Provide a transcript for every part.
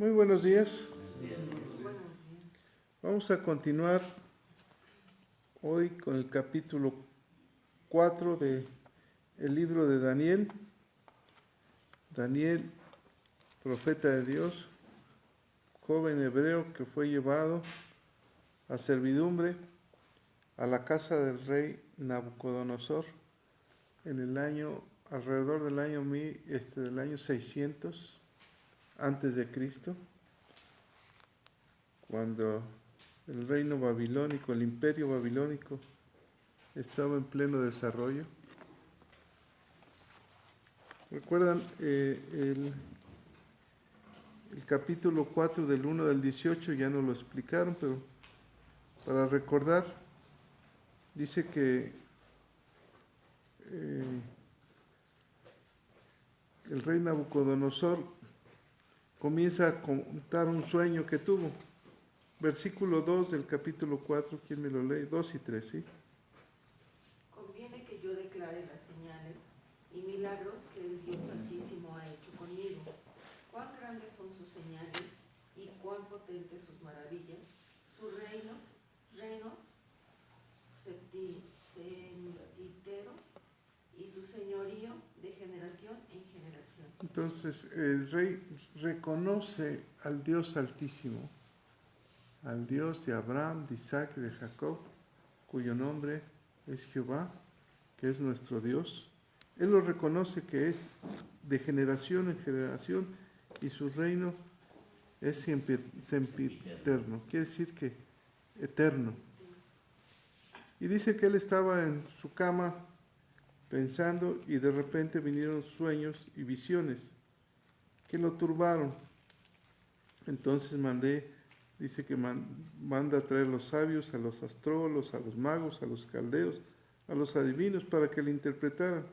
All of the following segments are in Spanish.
Muy buenos días. Vamos a continuar hoy con el capítulo 4 del libro de Daniel. Daniel, profeta de Dios, joven hebreo que fue llevado a servidumbre a la casa del rey Nabucodonosor en el año, alrededor del año 600 antes de Cristo, cuando el reino babilónico, el imperio babilónico, estaba en pleno desarrollo. ¿Recuerdan el capítulo 4 del 1 del 18? Ya nos lo explicaron, pero para recordar, dice que el rey Nabucodonosor comienza a contar un sueño que tuvo. Versículo 2 del capítulo 4, ¿quién me lo lee? 2 y 3, ¿sí? Conviene que yo declare las señales y milagros que el Dios Altísimo ha hecho conmigo. Cuán grandes son sus señales y cuán potentes sus maravillas. Su reino septitero y su señorío de generación en generación. Entonces el rey reconoce al Dios Altísimo, al Dios de Abraham, de Isaac y de Jacob, cuyo nombre es Jehová, que es nuestro Dios. Él lo reconoce que es de generación en generación y su reino es sempiterno, quiere decir que eterno. Y dice que él estaba en su cama pensando y de repente vinieron sueños y visiones que lo turbaron. Entonces dice que manda a traer los sabios, a los astrólogos, a los magos, a los caldeos, a los adivinos para que le interpretaran.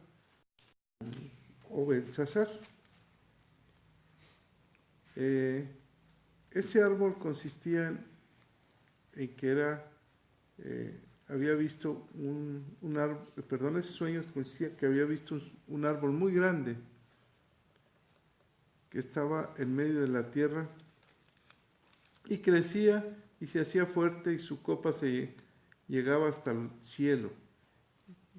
O Belsasar. Ese árbol consistía en que había visto un árbol, ese sueño consistía que había visto un árbol muy grande que estaba en medio de la tierra y crecía y se hacía fuerte y su copa se llegaba hasta el cielo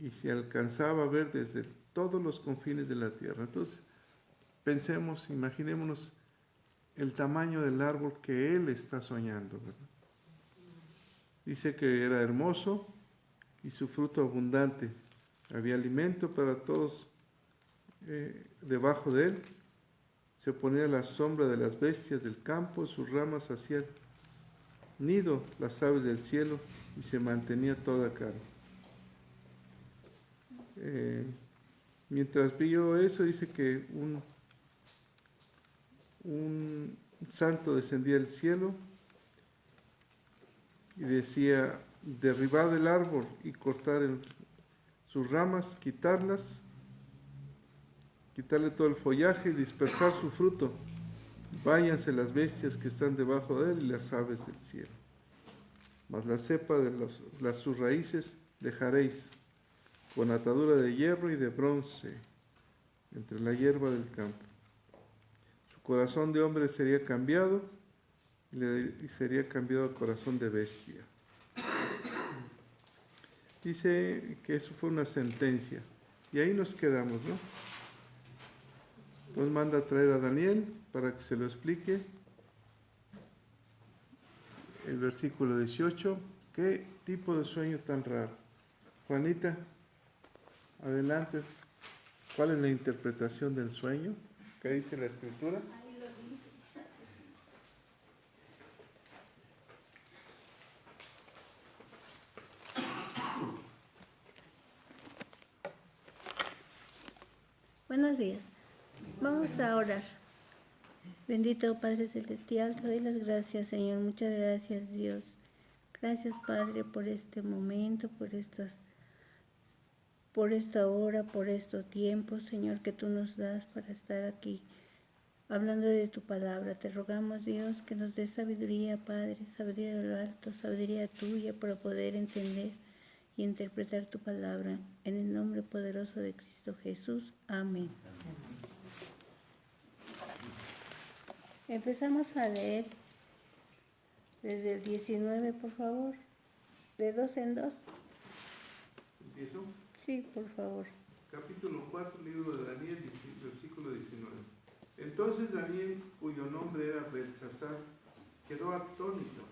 y se alcanzaba a ver desde todos los confines de la tierra. Entonces, imaginémonos el tamaño del árbol que él está soñando, ¿verdad? Dice que era hermoso y su fruto abundante. Había alimento para todos debajo de él. Se ponía la sombra de las bestias del campo, sus ramas hacían nido las aves del cielo y se mantenía toda carne. Mientras vio eso, dice que un santo descendía del cielo y decía: derribad el árbol y cortar sus ramas, quitarle todo el follaje y dispersar su fruto. Váyanse las bestias que están debajo de él y las aves del cielo. Mas la cepa de sus raíces dejaréis, con atadura de hierro y de bronce, entre la hierba del campo. Su corazón de hombre sería cambiado y sería cambiado a corazón de bestia. Dice que eso fue una sentencia. Y ahí nos quedamos, ¿no? Entonces manda a traer a Daniel para que se lo explique. El versículo 18. ¿Qué tipo de sueño tan raro? Juanita, adelante. ¿Cuál es la interpretación del sueño? ¿Qué dice la Escritura? Buenos días. Vamos a orar. Bendito Padre Celestial, te doy las gracias, Señor. Muchas gracias, Dios. Gracias, Padre, por este momento, por esta hora, por estos tiempos, Señor, que tú nos das para estar aquí hablando de tu palabra. Te rogamos, Dios, que nos des sabiduría, Padre, sabiduría de lo alto, sabiduría tuya para poder entender y interpretar tu palabra. En el nombre poderoso de Cristo Jesús. Amén. Empezamos a leer desde el 19, por favor, de 2 en 2. ¿Empiezo? Sí, por favor. Capítulo 4, libro de Daniel, versículo 19. Entonces Daniel, cuyo nombre era Belsasar, quedó atónito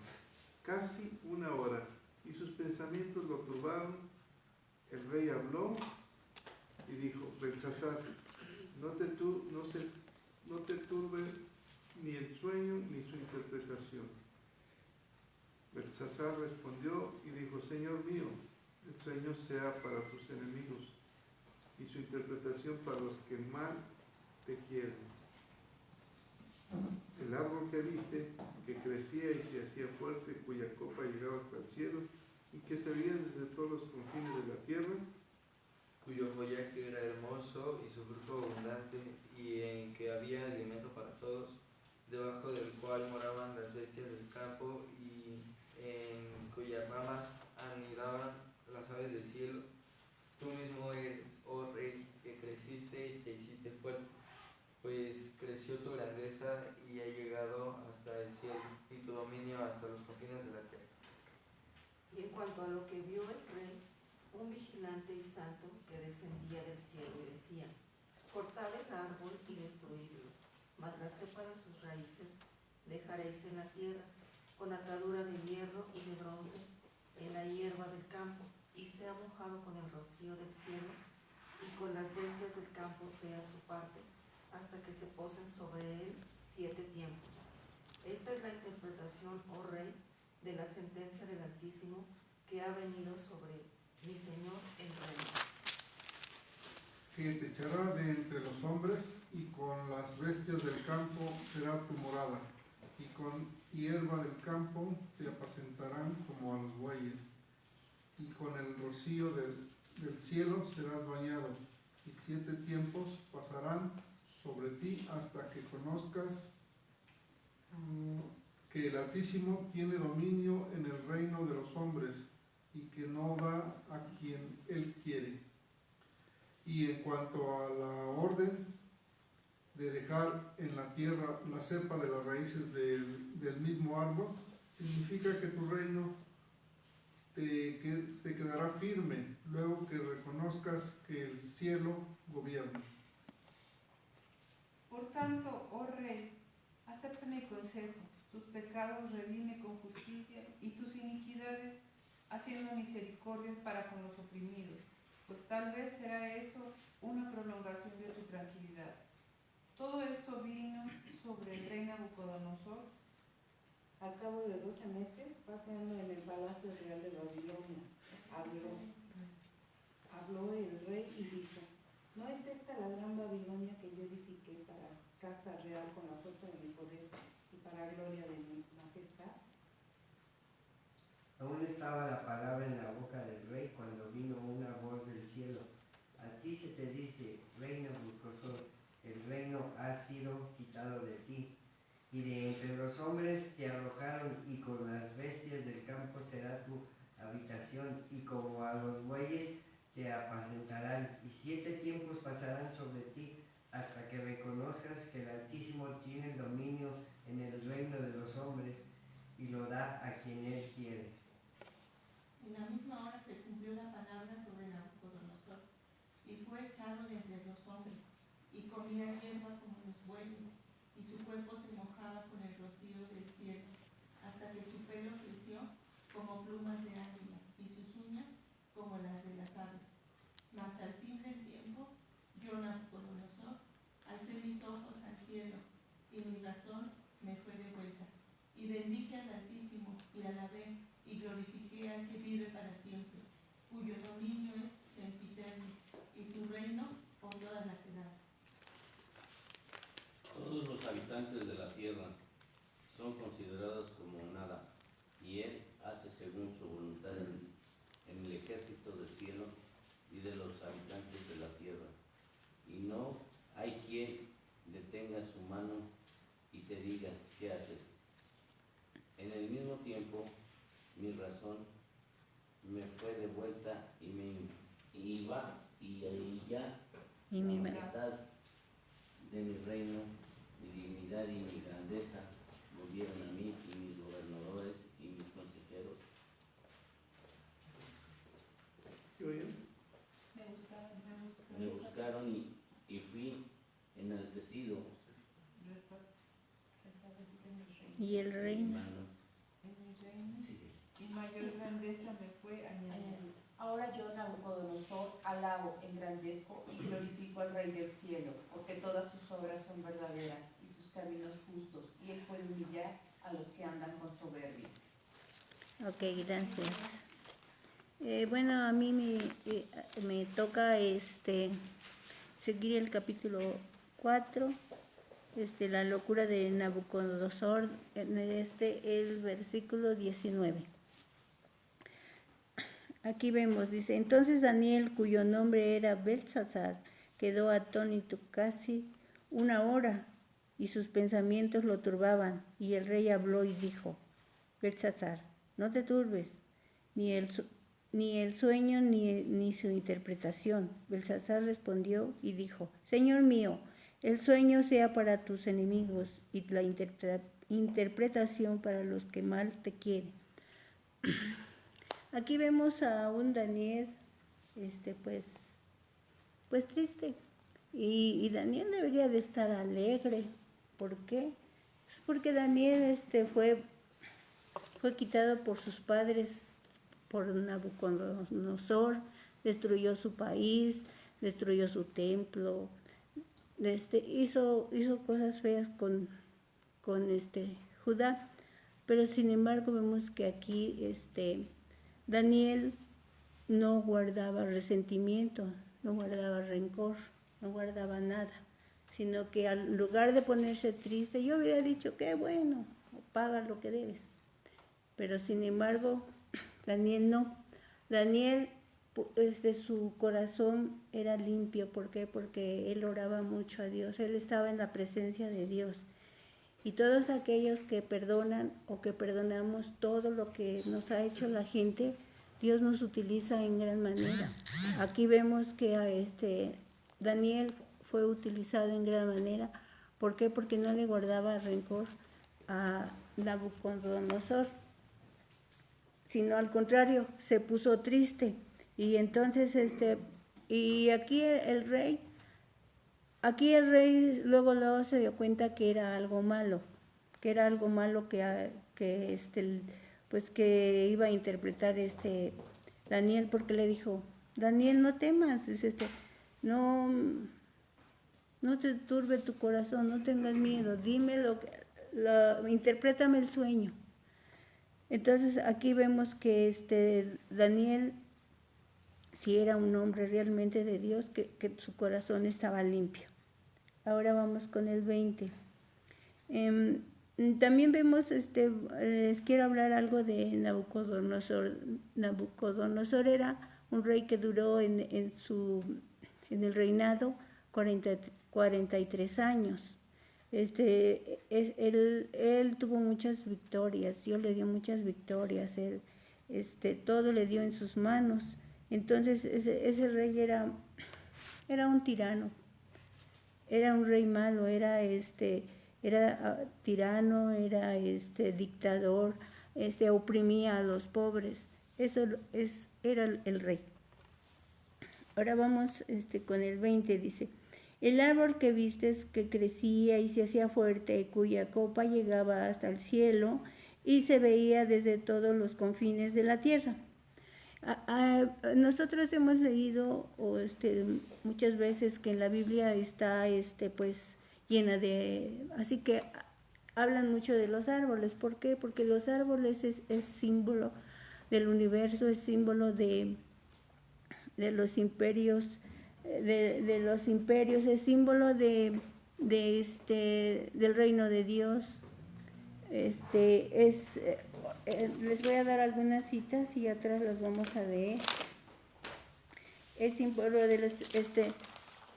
casi una hora, y sus pensamientos lo turbaron. El rey habló y dijo: Belsasar, no te turbe ni el sueño ni su interpretación. Belsasar respondió y dijo: Señor mío, el sueño sea para tus enemigos y su interpretación para los que mal te quieren. El árbol que viste, que crecía y se hacía fuerte, cuya copa llegaba hasta el cielo y que se veía desde todos los confines de la tierra, cuyo follaje era hermoso y su fruto abundante, y en que había alimento para todos, debajo del cual moraban las bestias del campo, y en cuyas ramas anidaban las aves del cielo. Tú mismo eres, oh rey, que creciste y te hiciste fuerte, pues creció tu grandeza y ha llegado hasta el cielo, y tu dominio hasta los confines de la tierra. Y en cuanto a lo que vio el rey, un vigilante y santo que descendía del cielo y decía: cortad el árbol y destruidlo, mas la cepa de sus raíces dejaréis en la tierra, con atadura de hierro y de bronce, en la hierba del campo, y sea mojado con el rocío del cielo, y con las bestias del campo sea su parte, hasta que se posen sobre él 7 tiempos. Esta es la interpretación, oh rey, de la sentencia del Altísimo que ha venido sobre mi Señor el rey. Que te echará de entre los hombres, y con las bestias del campo será tu morada, y con hierba del campo te apacentarán como a los bueyes, y con el rocío del cielo serás bañado, y 7 tiempos pasarán sobre ti hasta que conozcas que el Altísimo tiene dominio en el reino de los hombres, y que no da a quien él quiere. Y en cuanto a la orden de dejar en la tierra la cepa de las raíces del mismo árbol, significa que tu reino te quedará firme luego que reconozcas que el cielo gobierna. Por tanto, oh rey, acepta mi consejo, tus pecados redime con justicia y tus iniquidades haciendo misericordia para con los oprimidos, pues tal vez será eso una prolongación de tu tranquilidad. Todo esto vino sobre el rey Nabucodonosor al cabo de 12 meses, paseando en el palacio real de Babilonia. Habló el rey y dijo: ¿no es esta la gran Babilonia que yo edifiqué para casta real con la fuerza de mi poder y para gloria de mi majestad? Aún estaba la palabra en la boca del rey cuando vino una voz del cielo: a ti se te dice, rey Nabucodonosor, el reino ha sido quitado de ti, y de entre los hombres te arrojaron, y con las bestias del campo será tu habitación, y como a los bueyes te apacentarán, y 7 tiempos pasarán sobre ti, hasta que reconozcas que el Altísimo tiene el dominio en el reino de los hombres, y lo da a quien él quiere. En la misma hora se cumplió la palabra sobre Nabucodonosor, y fue echado de entre los hombres, y comía hierba como los bueyes, y su cuerpo se mojaba con el rocío del cielo, hasta que su pelo creció como plumas de águila, y sus uñas como las de las aves. Mas al fin del tiempo, yo, Nabucodonosor, alcé mis ojos al cielo, y mi razón me fue devuelta, y bendije al Altísimo, y alabé, y glorifiqué al que vive para siempre, cuyo dominio es sempiterno, y su reino por todas las edades. Todos los habitantes de la tierra son considerados como nada, y él hace según su voluntad en el ejército del cielo y de los habitantes de la tierra. Y no hay quien detenga su mano y te diga: ¿qué haces? En el mismo tiempo, mi razón me fue devuelta, y mi majestad de mi reino, mi dignidad y mi grandeza grandeza me dieron a mí y mis gobernadores y mis consejeros. ¿Qué oyen? Me buscaron y fui enaltecido. Y el reino. Y mayor grandeza me fue añadida. Ahora yo, Nabucodonosor, alabo, engrandezco y glorifico al Rey del cielo, porque todas sus obras son verdaderas y sus caminos justos, y él puede humillar a los que andan con soberbia. Ok, gracias. Bueno, a mí me toca seguir el capítulo 4, la locura de Nabucodonosor, el versículo 19. Aquí vemos, dice, entonces Daniel, cuyo nombre era Belsasar, quedó atónito casi 1 hora, y sus pensamientos lo turbaban, y el rey habló y dijo, Belsasar, no te turbes, ni el sueño ni su interpretación. Belsasar respondió y dijo, Señor mío, el sueño sea para tus enemigos y la interpretación para los que mal te quieren. Aquí vemos a un Daniel, pues triste. Y Daniel debería de estar alegre. ¿Por qué? Porque Daniel fue quitado por sus padres, por Nabucodonosor, destruyó su país, destruyó su templo, hizo cosas feas con Judá, pero sin embargo vemos que aquí Daniel no guardaba resentimiento, no guardaba rencor, no guardaba nada, sino que al lugar de ponerse triste, yo hubiera dicho, qué bueno, paga lo que debes. Pero sin embargo, Daniel no. Daniel, su corazón era limpio. ¿Por qué? Porque él oraba mucho a Dios, él estaba en la presencia de Dios. Y todos aquellos que perdonan o que perdonamos todo lo que nos ha hecho la gente, Dios nos utiliza en gran manera. Aquí vemos que Daniel fue utilizado en gran manera. ¿Por qué? Porque no le guardaba rencor a Nabucodonosor, sino al contrario, se puso triste. Y entonces, y aquí el rey luego se dio cuenta que era algo malo, que pues que iba a interpretar Daniel, porque le dijo, Daniel, no temas, no te turbe tu corazón, no tengas miedo, dime interprétame el sueño. Entonces aquí vemos que Daniel, si era un hombre realmente de Dios, que su corazón estaba limpio. Ahora vamos con el 20. También vemos, les quiero hablar algo de Nabucodonosor. Nabucodonosor era un rey que duró en el reinado 43 años. Él tuvo muchas victorias, Dios le dio muchas victorias, todo le dio en sus manos. Entonces ese rey era un tirano, era un rey malo, era tirano, era dictador, oprimía a los pobres. Eso era el rey. Ahora vamos con el 20, dice, el árbol que vistes que crecía y se hacía fuerte, cuya copa llegaba hasta el cielo y se veía desde todos los confines de la tierra. Nosotros hemos leído muchas veces que en la Biblia está pues llena de, así que hablan mucho de los árboles. ¿Por qué? Porque los árboles es símbolo del universo, es símbolo de los imperios, es símbolo del reino de Dios. Les voy a dar algunas citas y otras las vamos a leer. Es símbolo de los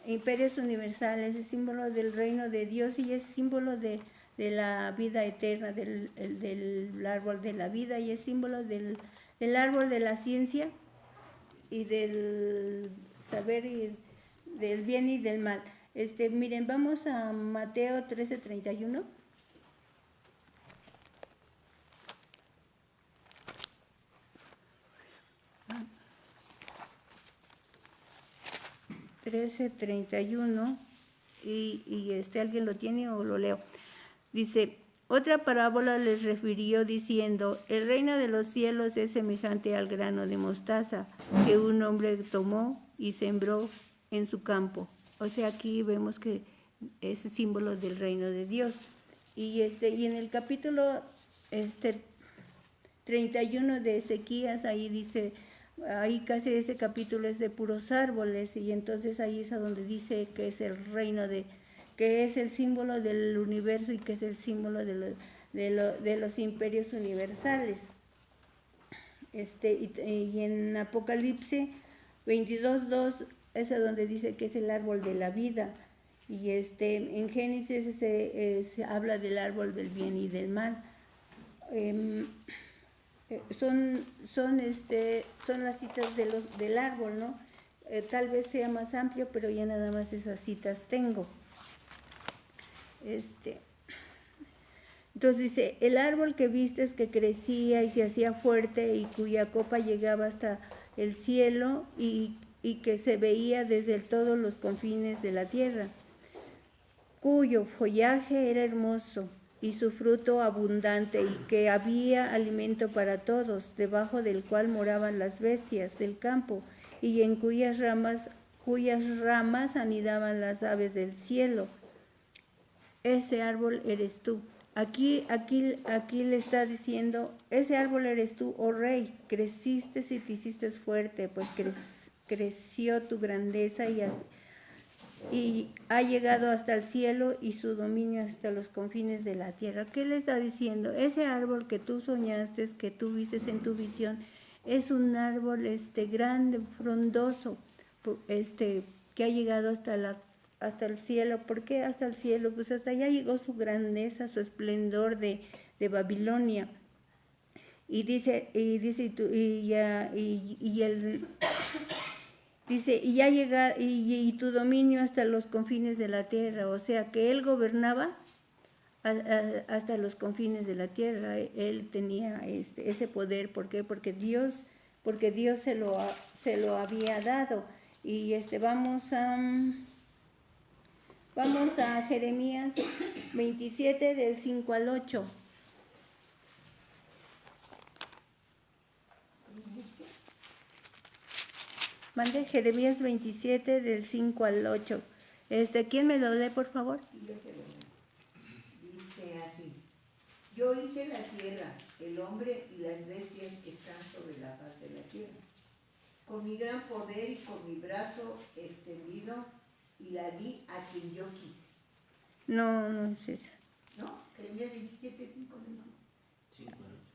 imperios universales, es símbolo del reino de Dios y es símbolo de la vida eterna, del árbol de la vida, y es símbolo del árbol de la ciencia y del saber y del bien y del mal. Miren, vamos a Mateo 13:31. 13:31, y ¿alguien lo tiene o lo leo? Dice, otra parábola les refirió diciendo, el reino de los cielos es semejante al grano de mostaza que un hombre tomó y sembró en su campo. O sea, aquí vemos que es símbolo del reino de Dios. Y en el capítulo 31 de Ezequías, ahí dice, ahí casi ese capítulo es de puros árboles, y entonces ahí es a donde dice que es el reino que es el símbolo del universo y que es el símbolo de los imperios universales. Y en Apocalipsis 22:2 es a donde dice que es el árbol de la vida. Y en Génesis se habla del árbol del bien y del mal. Son las citas del árbol, ¿no? Tal vez sea más amplio, pero ya nada más esas citas tengo. Entonces dice, el árbol que vistes que crecía y se hacía fuerte y cuya copa llegaba hasta el cielo y que se veía desde todos los confines de la tierra, cuyo follaje era hermoso y su fruto abundante y que había alimento para todos, debajo del cual moraban las bestias del campo y en cuyas ramas anidaban las aves del cielo. Ese árbol eres tú. Aquí le está diciendo, ese árbol eres tú, oh rey, creciste y te hiciste fuerte, pues creció tu grandeza y ha llegado hasta el cielo y su dominio hasta los confines de la tierra. ¿Qué le está diciendo? Ese árbol que tú soñaste, que tú viste en tu visión, es un árbol grande, frondoso, que ha llegado hasta el cielo. ¿Por qué hasta el cielo? Pues hasta allá llegó su grandeza, su esplendor de Babilonia. Y dice, y ya llega, y tu dominio hasta los confines de la tierra. O sea que él gobernaba hasta los confines de la tierra. Él tenía ese poder. ¿Por qué? Porque Dios se lo había dado. Y vamos a Jeremías 27 del 5 al 8. Mande Jeremías 27 del 5 al 8. ¿Quién me lo lee, por favor? Yo te lo leo. Dice así: yo hice la tierra, el hombre y las bestias que están sobre la faz de la tierra, con mi gran poder y con mi brazo extendido, y la di a quien yo quise. No es esa. ¿No? Jeremías 27, 5, ¿no?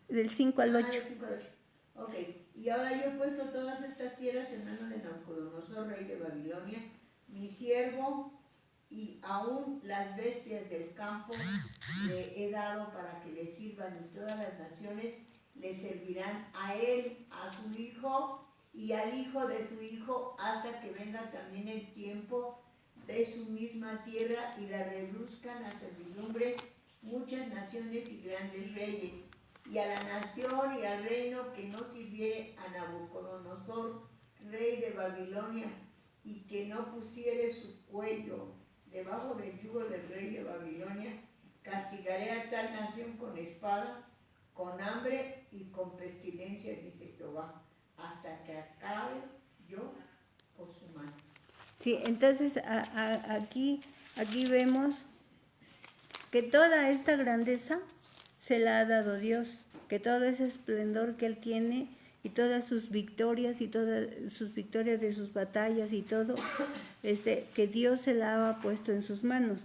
Del 5 al 8. Del 5 al 8. Ok, y ahora yo he puesto todas estas tierras en manos de Nabucodonosor, rey de Babilonia, mi siervo, y aún las bestias del campo le he dado para que le sirvan, y todas las naciones le servirán a él, a su hijo y al hijo de su hijo, hasta que venga también el tiempo de su misma tierra y la reduzcan a servidumbre muchas naciones y grandes reyes. Y a la nación y al reino que no sirviere a Nabucodonosor, rey de Babilonia, y que no pusiere su cuello debajo del yugo del rey de Babilonia, castigaré a tal nación con espada, con hambre y con pestilencia, dice Jehová, hasta que acabe yo por su mano. Sí, entonces aquí vemos que toda esta grandeza se la ha dado Dios, que todo ese esplendor que Él tiene y todas sus victorias y todas sus victorias de sus batallas y todo, que Dios se la ha puesto en sus manos.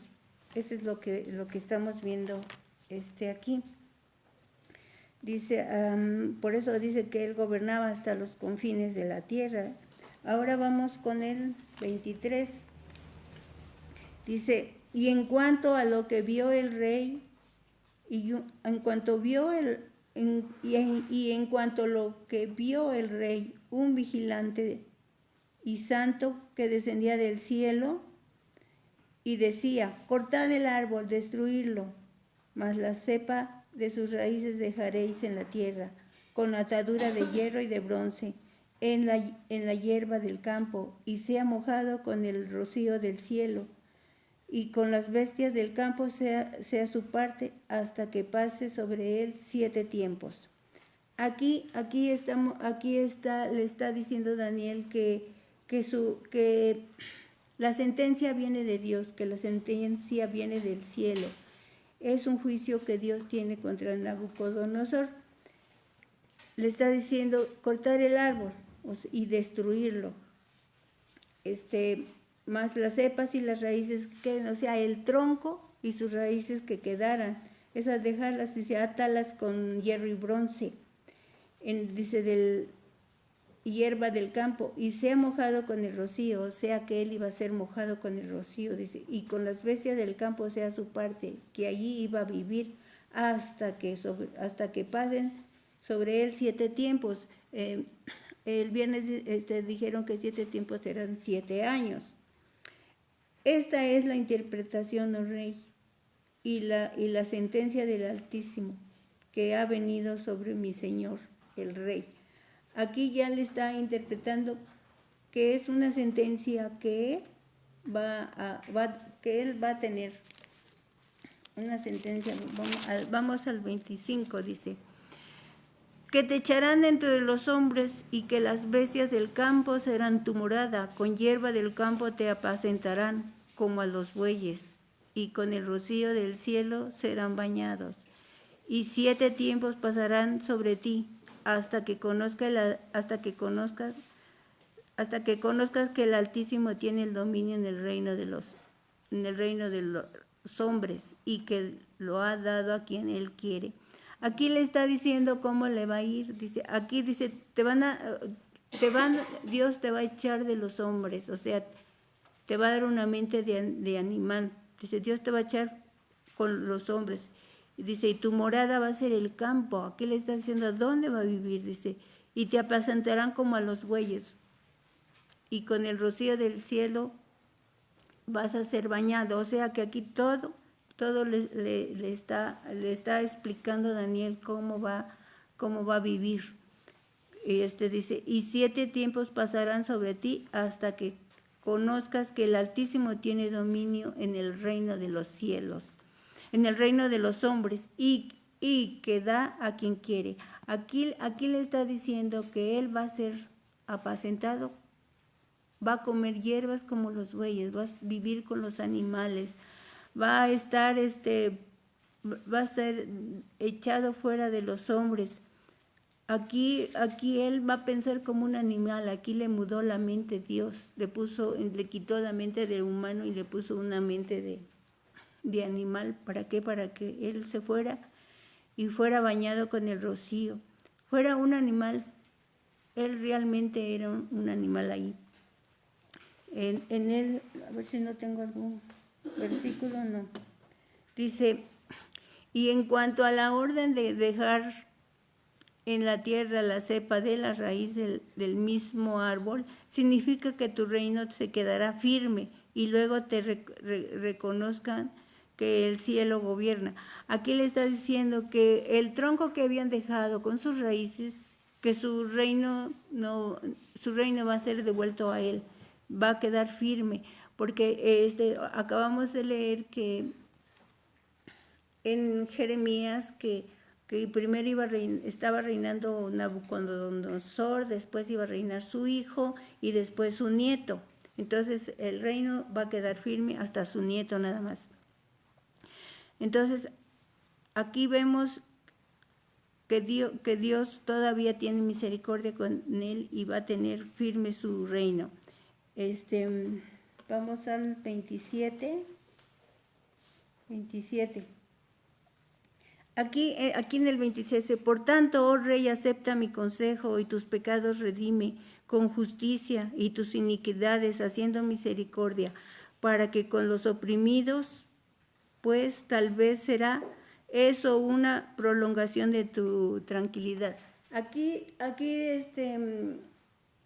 Eso es lo que estamos viendo aquí. Dice, por eso dice que Él gobernaba hasta los confines de la tierra. Ahora vamos con el 23. Dice, y en cuanto a lo que vio el rey, en cuanto lo que vio el rey, un vigilante y santo que descendía del cielo y decía, cortad el árbol, destruirlo, mas la cepa de sus raíces dejaréis en la tierra, con atadura de hierro y de bronce, en la hierba del campo, y sea mojado con el rocío del cielo, y con las bestias del campo sea su parte, hasta que pase sobre él 7 tiempos. Aquí le está diciendo Daniel que la sentencia viene de Dios, que la sentencia viene del cielo. Es un juicio que Dios tiene contra Nabucodonosor. Le está diciendo cortar el árbol y destruirlo. Más las cepas y las raíces que, o sea, el tronco y sus raíces que quedaran. Esas dejarlas, dice, átalas con hierro y bronce. Dice, del hierba del campo, y sea mojado con el rocío, o sea que él iba a ser mojado con el rocío, dice, y con las bestias del campo sea su parte, que allí iba a vivir hasta que pasen sobre él 7 tiempos. El viernes dijeron que 7 tiempos eran 7 años. Esta es la interpretación, oh rey, y la sentencia del Altísimo que ha venido sobre mi señor, el rey. Aquí ya le está interpretando que es una sentencia que él va a tener. Una sentencia, vamos al 25, dice, que te echarán entre los hombres y que las bestias del campo serán tu morada, con hierba del campo te apacentarán como a los bueyes, y con el rocío del cielo serán bañados. Y 7 tiempos pasarán sobre ti, hasta que conozcas que el Altísimo tiene el dominio en el reino de los hombres, y que lo ha dado a quien él quiere. Aquí le está diciendo cómo le va a ir. Dice, aquí dice, Dios te va a echar de los hombres, o sea, te va a dar una mente de animal. Dice, Dios te va a echar con los hombres. Dice, y tu morada va a ser el campo. Aquí le está diciendo dónde va a vivir. Dice, y te apacentarán como a los bueyes. Y con el rocío del cielo vas a ser bañado. O sea que aquí todo le está explicando Daniel cómo va a vivir. Dice, y 7 tiempos pasarán sobre ti hasta que conozcas que el Altísimo tiene dominio en el reino de los cielos, en el reino de los hombres, y que da a quien quiere. Aquí le está diciendo que él va a ser apacentado, va a comer hierbas como los bueyes, va a vivir con los animales, va a estar, va a ser echado fuera de los hombres. Aquí él va a pensar como un animal. Aquí le mudó la mente Dios, le quitó la mente del humano y le puso una mente de animal. ¿Para qué? Para que él se fuera y fuera bañado con el rocío, fuera un animal. Él realmente era un animal ahí. En él, a ver si no tengo algún versículo, no. Dice, y en cuanto a la orden de dejar en la tierra la cepa de la raíz del mismo árbol, significa que tu reino se quedará firme y luego te reconozcan que el cielo gobierna. Aquí le está diciendo que el tronco que habían dejado con sus raíces, que su reino va a ser devuelto a él, va a quedar firme, porque acabamos de leer que en Jeremías que primero estaba reinando Nabucodonosor, después iba a reinar su hijo y después su nieto. Entonces el reino va a quedar firme hasta su nieto nada más. Entonces aquí vemos que Dios todavía tiene misericordia con él y va a tener firme su reino. Vamos al 27. Aquí en el 26, por tanto, oh rey, acepta mi consejo y tus pecados redime con justicia y tus iniquidades haciendo misericordia, para que con los oprimidos, pues tal vez será eso una prolongación de tu tranquilidad. Aquí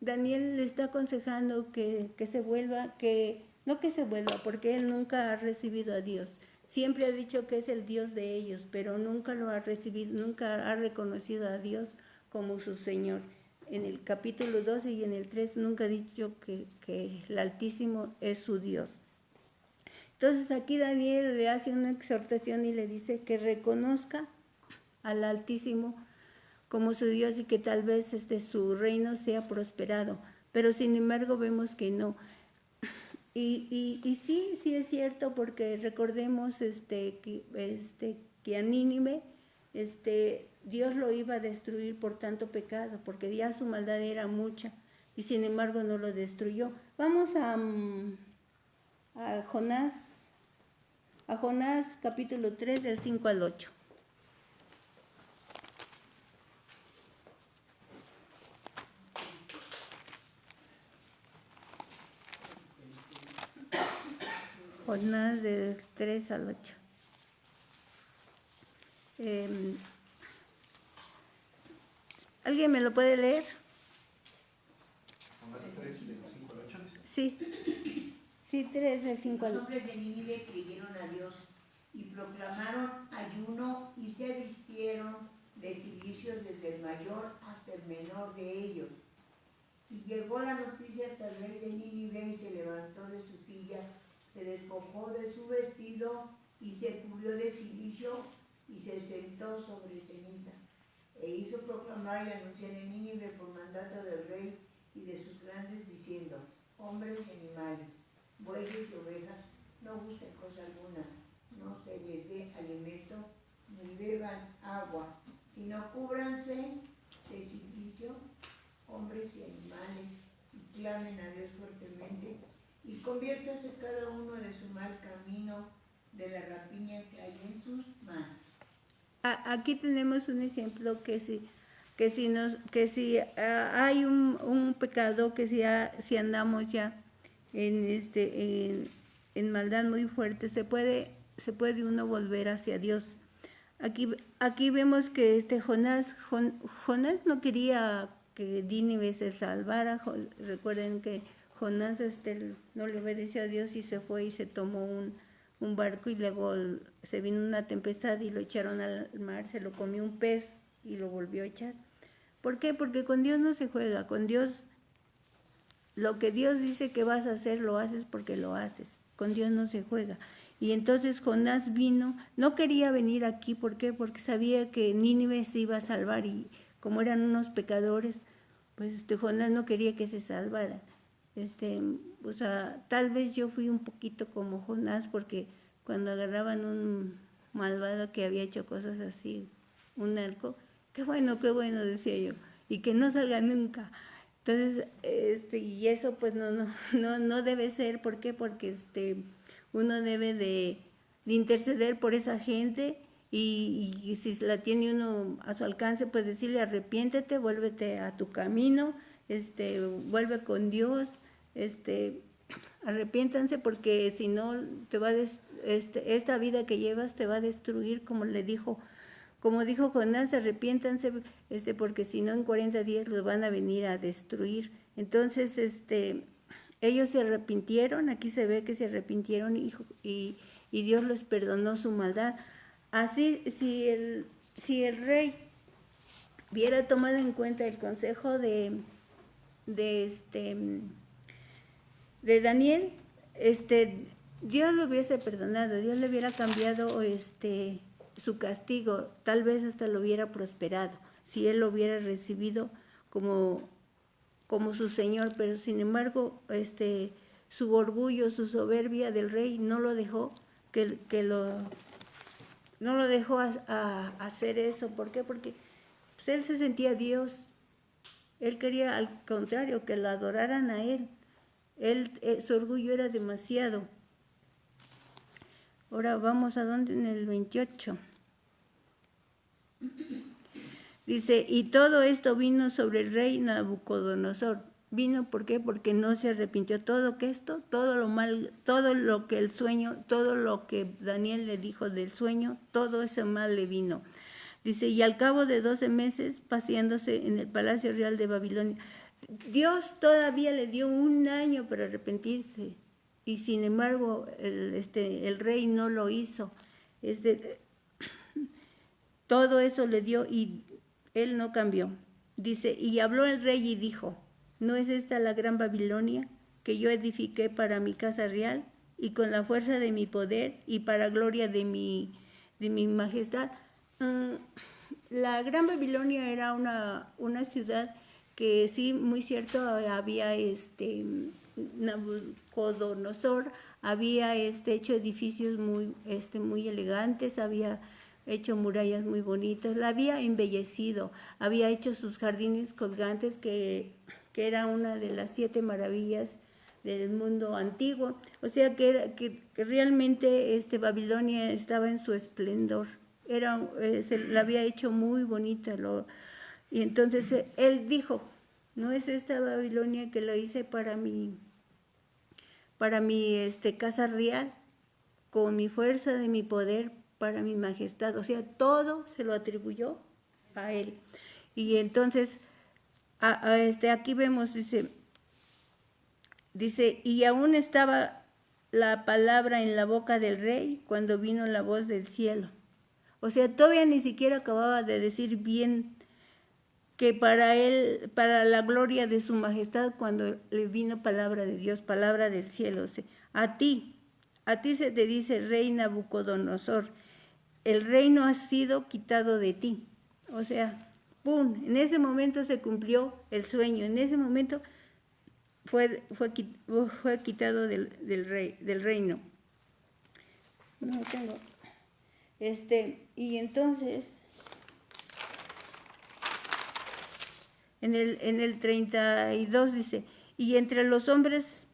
Daniel le está aconsejando que se vuelva, no que se vuelva, porque él nunca ha recibido a Dios. Siempre ha dicho que es el Dios de ellos, pero nunca lo ha recibido, nunca ha reconocido a Dios como su Señor. en el capítulo 12 y en el 3 nunca ha dicho que el Altísimo es su Dios. Entonces aquí Daniel le hace una exhortación y le dice que reconozca al Altísimo como su Dios y que tal vez su reino sea prosperado, pero sin embargo vemos que no. Y sí es cierto, porque recordemos que a Nínive Dios lo iba a destruir por tanto pecado, porque ya su maldad era mucha, y sin embargo no lo destruyó. Vamos a Jonás capítulo 3 del 5 al 8. Jonás del 3 al 8. ¿Alguien me lo puede leer? Jonás 3, del 5 al 8. Sí, 3 del 5 al 8. Los hombres de Nínive creyeron a Dios y proclamaron ayuno y se vistieron de cilicio desde el mayor hasta el menor de ellos. Y llegó la noticia hasta el rey de Nínive y se levantó de su silla, se despojó de su vestido y se cubrió de cilicio y se sentó sobre ceniza. E hizo proclamar y anunciar en Nínive por mandato del rey y de sus grandes, diciendo: hombres y animales, bueyes y ovejas, no gusten cosa alguna, no se les dé alimento, ni beban agua, sino cúbranse de cilicio, hombres y animales, y clamen a Dios fuertemente, y conviértase cada uno de su mal camino, de la rapiña que hay en sus manos. Aquí tenemos un ejemplo que si hay un pecado, que si andamos ya en maldad muy fuerte, se puede uno volver hacia Dios. Aquí vemos que Jonás no quería que Nínive se salvara. Recuerden que Jonás no le obedeció a Dios y se fue y se tomó un barco, y luego se vino una tempestad y lo echaron al mar, se lo comió un pez y lo volvió a echar. ¿Por qué? Porque con Dios no se juega. Con Dios, lo que Dios dice que vas a hacer, lo haces porque lo haces. Con Dios no se juega. Y entonces Jonás vino, no quería venir aquí. ¿Por qué? Porque sabía que Nínive se iba a salvar, y como eran unos pecadores, pues Jonás no quería que se salvaran. O sea, tal vez yo fui un poquito como Jonás, porque cuando agarraban un malvado que había hecho cosas así, un narco, qué bueno, decía yo, y que no salga nunca. Entonces, y eso pues no debe ser. ¿Por qué? Porque uno debe de interceder por esa gente, y si la tiene uno a su alcance, pues decirle: arrepiéntete, vuélvete a tu camino, vuelve con Dios, arrepiéntanse, porque si no te va esta vida que llevas te va a destruir, como dijo Jonás: arrepiéntanse, porque si no en 40 días los van a venir a destruir. Entonces, ellos se arrepintieron. Aquí se ve que se arrepintieron, y Dios les perdonó su maldad. Así, si el rey hubiera tomado en cuenta el consejo de Daniel, Dios lo hubiese perdonado, Dios le hubiera cambiado su castigo, tal vez hasta lo hubiera prosperado, si él lo hubiera recibido como su Señor. Pero sin embargo, su orgullo, su soberbia del rey no lo dejó no lo dejó hacer eso. ¿Por qué? Porque pues, él se sentía Dios. Él quería, al contrario, que lo adoraran a él. Su orgullo era demasiado. Ahora vamos a dónde, en el 28. Dice: y todo esto vino sobre el rey Nabucodonosor. Vino, ¿por qué? Porque no se arrepintió. Todo lo mal, todo lo que el sueño, todo lo que Daniel le dijo del sueño, todo ese mal le vino. Dice: y al cabo de 12 meses, paseándose en el palacio real de Babilonia. Dios todavía le dio un año para arrepentirse, y sin embargo el rey no lo hizo. Todo eso le dio, y él no cambió. dice, y habló el rey y dijo, ¿no es esta la gran Babilonia que yo edifiqué para mi casa real y con la fuerza de mi poder y para gloria de mi majestad? La gran Babilonia era una ciudad que sí, muy cierto, había Nabucodonosor había hecho edificios muy elegantes, había hecho murallas muy bonitas, la había embellecido, había hecho sus jardines colgantes que era una de las 7 maravillas del mundo antiguo. O sea que realmente Babilonia estaba en su esplendor, la había hecho muy bonita. Y entonces él dijo, ¿no es esta Babilonia que lo hice para mi casa real, con mi fuerza de mi poder, para mi majestad? O sea, todo se lo atribuyó a él. Y entonces, aquí vemos, dice, y aún estaba la palabra en la boca del rey cuando vino la voz del cielo. O sea, todavía ni siquiera acababa de decir bien que para él, para la gloria de su majestad, cuando le vino palabra de Dios, palabra del cielo, o sea, a ti se te dice, rey Nabucodonosor, el reino ha sido quitado de ti. O sea, ¡pum! En ese momento se cumplió el sueño, en ese momento fue quitado del reino. No tengo. Y entonces, en el 32 dice, y entre los hombres,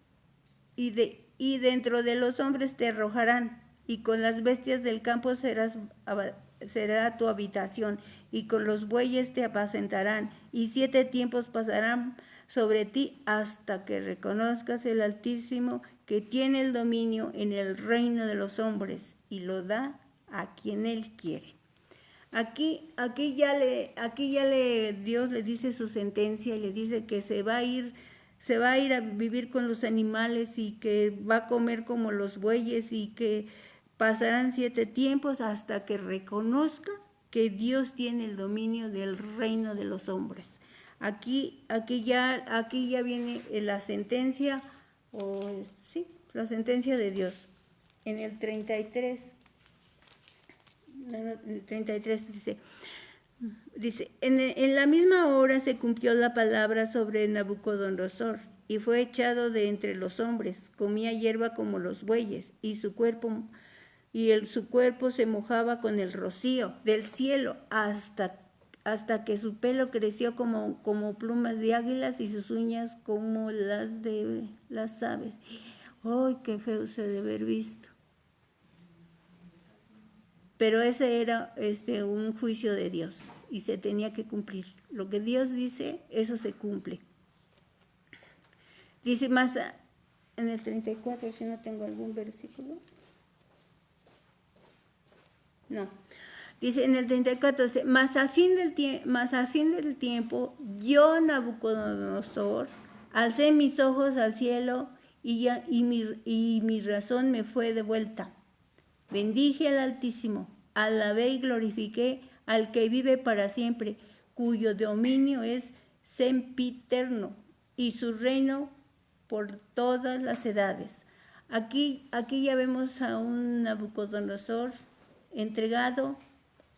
y dentro de los hombres te arrojarán, y con las bestias del campo será tu habitación, y con los bueyes te apacentarán, y 7 tiempos pasarán sobre ti hasta que reconozcas el Altísimo que tiene el dominio en el reino de los hombres y lo da a quien él quiere. Aquí Dios le dice su sentencia y le dice que se va a ir a vivir con los animales y que va a comer como los bueyes y que pasarán 7 tiempos hasta que reconozca que Dios tiene el dominio del reino de los hombres. Aquí ya viene la sentencia, la sentencia de Dios. En el 33 dice, en la misma hora se cumplió la palabra sobre Nabucodonosor, y fue echado de entre los hombres, comía hierba como los bueyes, y su cuerpo se mojaba con el rocío del cielo hasta que su pelo creció como plumas de águilas y sus uñas como las de las aves. ¡Ay, qué feo se debe haber visto! Pero ese era un juicio de Dios y se tenía que cumplir. Lo que Dios dice, eso se cumple. Dice más en el 34, si no tengo algún versículo. No. Dice en el 34, dice, mas a fin del tiempo, yo, Nabucodonosor, alcé mis ojos al cielo y mi razón me fue de vuelta. Bendije al Altísimo, alabé y glorifiqué al que vive para siempre, cuyo dominio es sempiterno y su reino por todas las edades. Aquí ya vemos a un Nabucodonosor entregado,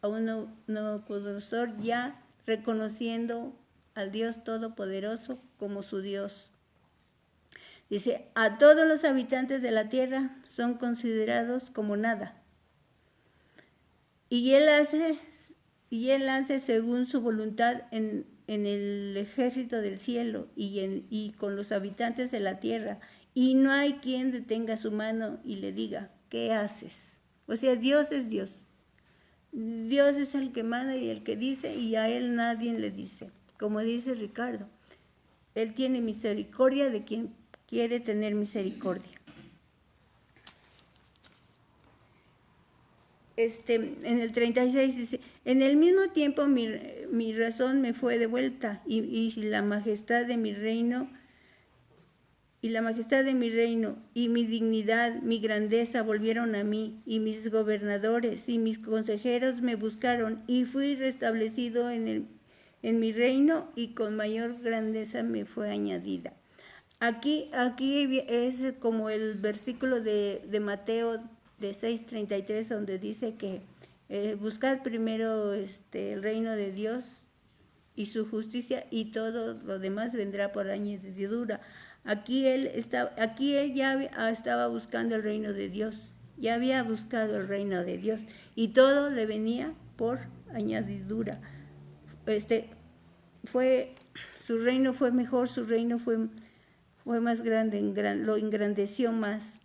a un Nabucodonosor ya reconociendo al Dios Todopoderoso como su Dios. Dice, a todos los habitantes de la tierra son considerados como nada. Y él hace según su voluntad en el ejército del cielo y con los habitantes de la tierra. Y no hay quien detenga su mano y le diga, ¿qué haces? O sea, Dios es Dios. Dios es el que manda y el que dice, y a él nadie le dice. Como dice Ricardo, él tiene misericordia de quien quiere tener misericordia. En el 36 dice, en el mismo tiempo mi razón me fue de vuelta y la majestad de mi reino y mi dignidad, mi grandeza volvieron a mí, y mis gobernadores y mis consejeros me buscaron, y fui restablecido en en mi reino y con mayor grandeza me fue añadida. Aquí es como el versículo de Mateo de 6:33, donde dice que buscad primero el reino de Dios y su justicia, y todo lo demás vendrá por añadidura. Aquí él ya estaba buscando el reino de Dios, ya había buscado el reino de Dios, y todo le venía por añadidura. Su reino fue mejor, su reino fue más grande, lo engrandeció más.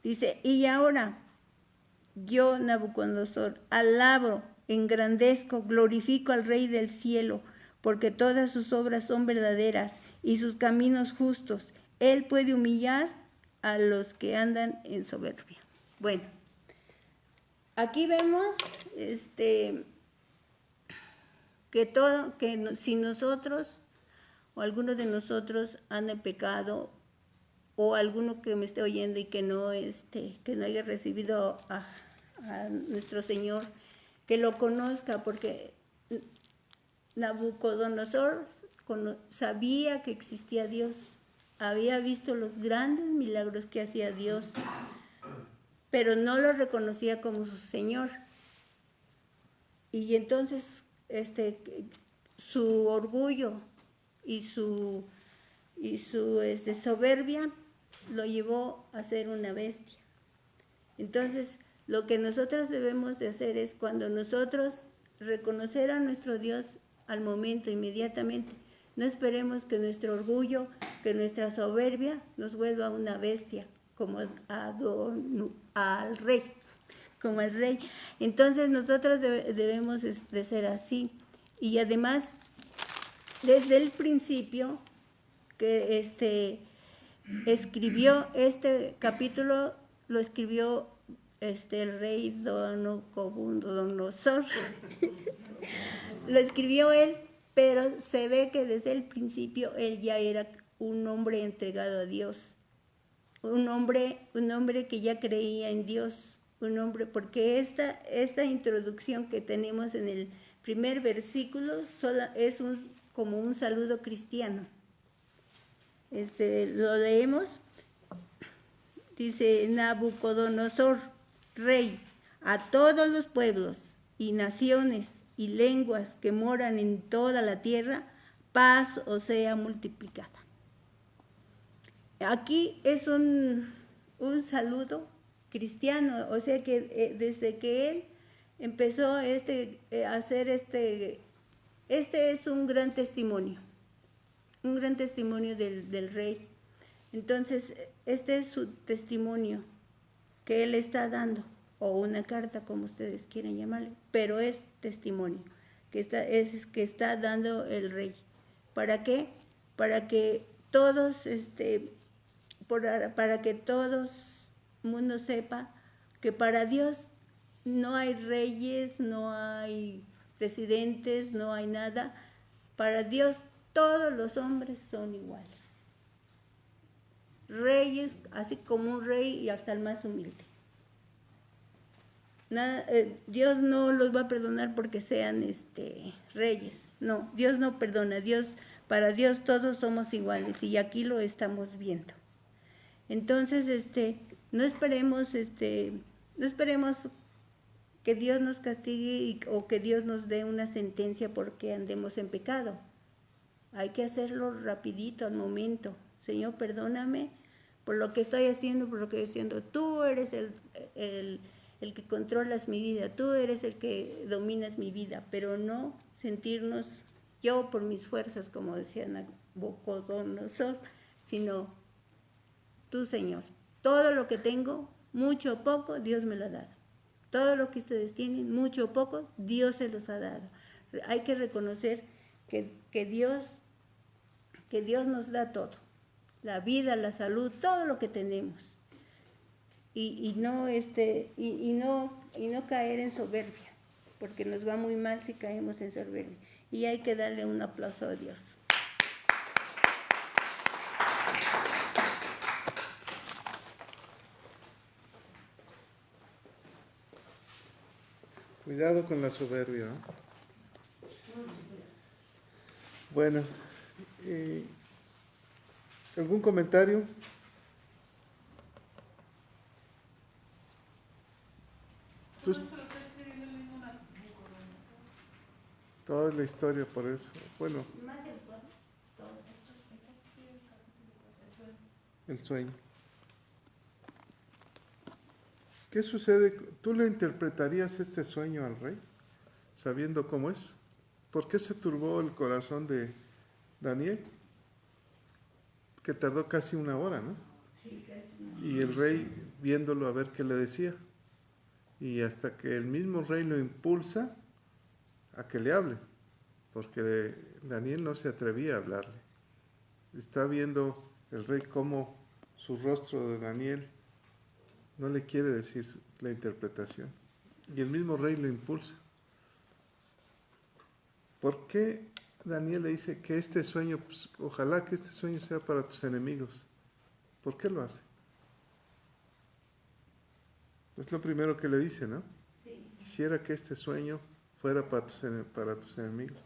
Dice, y ahora yo, Nabucodonosor, alabo, engrandezco, glorifico al Rey del cielo, porque todas sus obras son verdaderas y sus caminos justos. Él puede humillar a los que andan en soberbia. Bueno, aquí vemos que si nosotros o alguno de nosotros anda en pecado, o alguno que me esté oyendo y que no haya recibido a nuestro Señor, que lo conozca, porque Nabucodonosor sabía que existía Dios, había visto los grandes milagros que hacía Dios, pero no lo reconocía como su Señor. Y entonces su orgullo y su soberbia lo llevó a ser una bestia. Entonces, lo que nosotros debemos de hacer es, cuando nosotros reconocer a nuestro Dios al momento, inmediatamente, no esperemos que nuestro orgullo, que nuestra soberbia nos vuelva una bestia, como al rey, como el rey. Entonces, nosotros debemos de ser así. Y además, desde el principio, que escribió este capítulo, lo escribió el rey Nabucodonosor. Lo escribió él, pero se ve que desde el principio él ya era un hombre entregado a Dios, un hombre que ya creía en Dios, un hombre, porque esta introducción que tenemos en el primer versículo es como un saludo cristiano. Lo leemos. Dice: Nabucodonosor, rey, a todos los pueblos y naciones y lenguas que moran en toda la tierra, paz os sea multiplicada. Aquí es un saludo cristiano, o sea que desde que él empezó a hacer este es un gran testimonio del rey. Entonces, este es su testimonio que él está dando, o una carta, como ustedes quieran llamarle, pero es testimonio que está dando el rey. ¿Para qué? Para que todos, para que todos el mundo sepa que para Dios no hay reyes, no hay presidentes, no hay nada. Para Dios todos los hombres son iguales. Reyes, así como un rey, y hasta el más humilde. Dios no los va a perdonar porque sean reyes. No, Dios no perdona. Para Dios todos somos iguales, y aquí lo estamos viendo. Entonces, no esperemos que Dios nos castigue o que Dios nos dé una sentencia porque andemos en pecado. Hay que hacerlo rapidito, al momento. Señor, perdóname por lo que estoy haciendo, por lo que estoy haciendo. Tú eres el que controlas mi vida, tú eres el que dominas mi vida, pero no sentirnos yo por mis fuerzas, como decía Nabucodonosor, sino tú, Señor. Todo lo que tengo, mucho o poco, Dios me lo ha dado. Todo lo que ustedes tienen, mucho o poco, Dios se los ha dado. Hay que reconocer que Dios nos da todo, la vida, la salud, todo lo que tenemos, y no caer en soberbia, porque nos va muy mal si caemos en soberbia, y hay que darle un aplauso a Dios. Cuidado con la soberbia, ¿no? Bueno, ¿algún comentario? Tú- Todo esto lo está escribiendo el mismo Nabucodonosor. Toda la historia por eso. Bueno, Más el cuadro, todo esto. Sí, el capítulo 4, eso es. el sueño. ¿Qué sucede? ¿Tú le interpretarías este sueño al rey, sabiendo cómo es? ¿Por qué se turbó el corazón de Daniel? Que tardó casi una hora, ¿no? Sí, Y el rey viéndolo a ver qué le decía. Y hasta que el mismo rey lo impulsa a que le hable, porque Daniel no se atrevía a hablarle. Está viendo el rey cómo su rostro de Daniel no le quiere decir la interpretación. Y el mismo rey lo impulsa. ¿Por qué Daniel le dice que este sueño, pues, ojalá que este sueño sea para tus enemigos? ¿Por qué lo hace? Es lo primero que le dice, ¿no? sí. Quisiera que este sueño fuera para tus enemigos.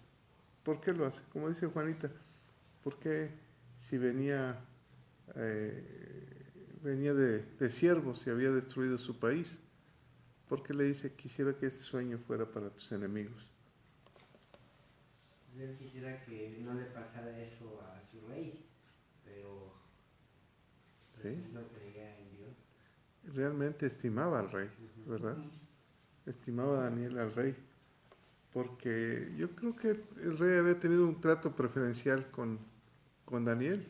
¿Por qué lo hace? Como dice Juanita, ¿por qué si venía de siervos y había destruido su país? ¿Por qué le dice, quisiera que este sueño fuera para tus enemigos? Yo quisiera que no le pasara eso a su rey, pero ¿Sí? él no creía en Dios. Realmente estimaba al rey, ¿verdad? Estimaba a Daniel al rey, porque yo creo que el rey había tenido un trato preferencial con Daniel,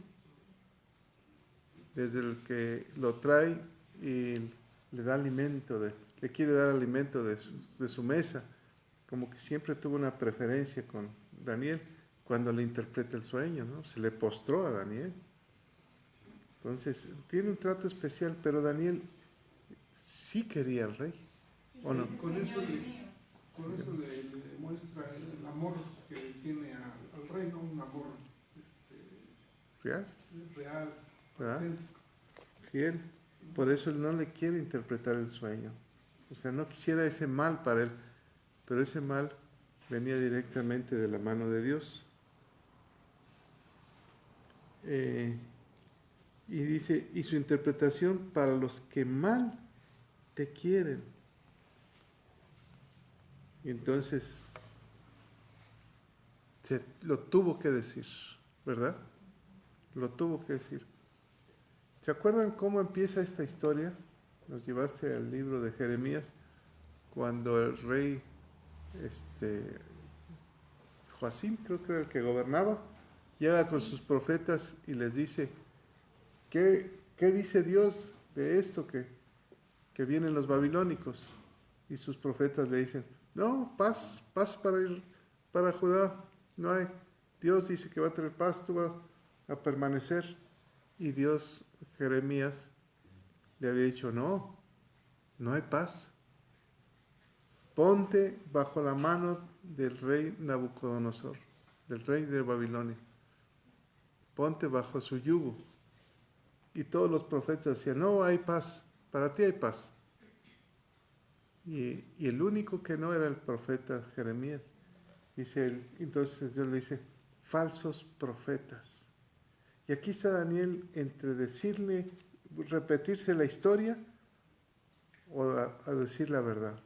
desde el que lo trae y le da alimento, le quiere dar alimento de su mesa, como que siempre tuvo una preferencia con Daniel cuando le interpreta el sueño, ¿no? Se le postró a Daniel. Entonces, tiene un trato especial, pero Daniel sí quería al rey, ¿o no? Con eso Señor le, mío. con eso le demuestra el amor que tiene al rey, ¿no? Un amor Real, real, ¿verdad? auténtico. Fiel. Por eso él no le quiere interpretar el sueño. O sea, no quisiera ese mal para él, pero ese mal venía directamente de la mano de Dios. Y dice, y su interpretación para los que mal te quieren. Y entonces lo tuvo que decir, ¿verdad? Lo tuvo que decir. ¿Se acuerdan cómo empieza esta historia? Nos llevaste al libro de Jeremías, cuando el rey Joacim, creo que era el que gobernaba, llega con sus profetas y les dice, ¿qué dice Dios de esto que vienen los babilónicos? Y sus profetas le dicen, no, paz para Judá, no hay. Dios dice que va a tener paz, tú vas a permanecer. Y Dios, Jeremías, le había dicho, no hay paz. Ponte bajo la mano del rey Nabucodonosor, del rey de Babilonia. Ponte bajo su yugo. Y todos los profetas decían, no hay paz, para ti hay paz. Y el único que no era el profeta Jeremías. Entonces Dios le dice, falsos profetas. Y aquí está Daniel entre repetirse la historia o a decir la verdad.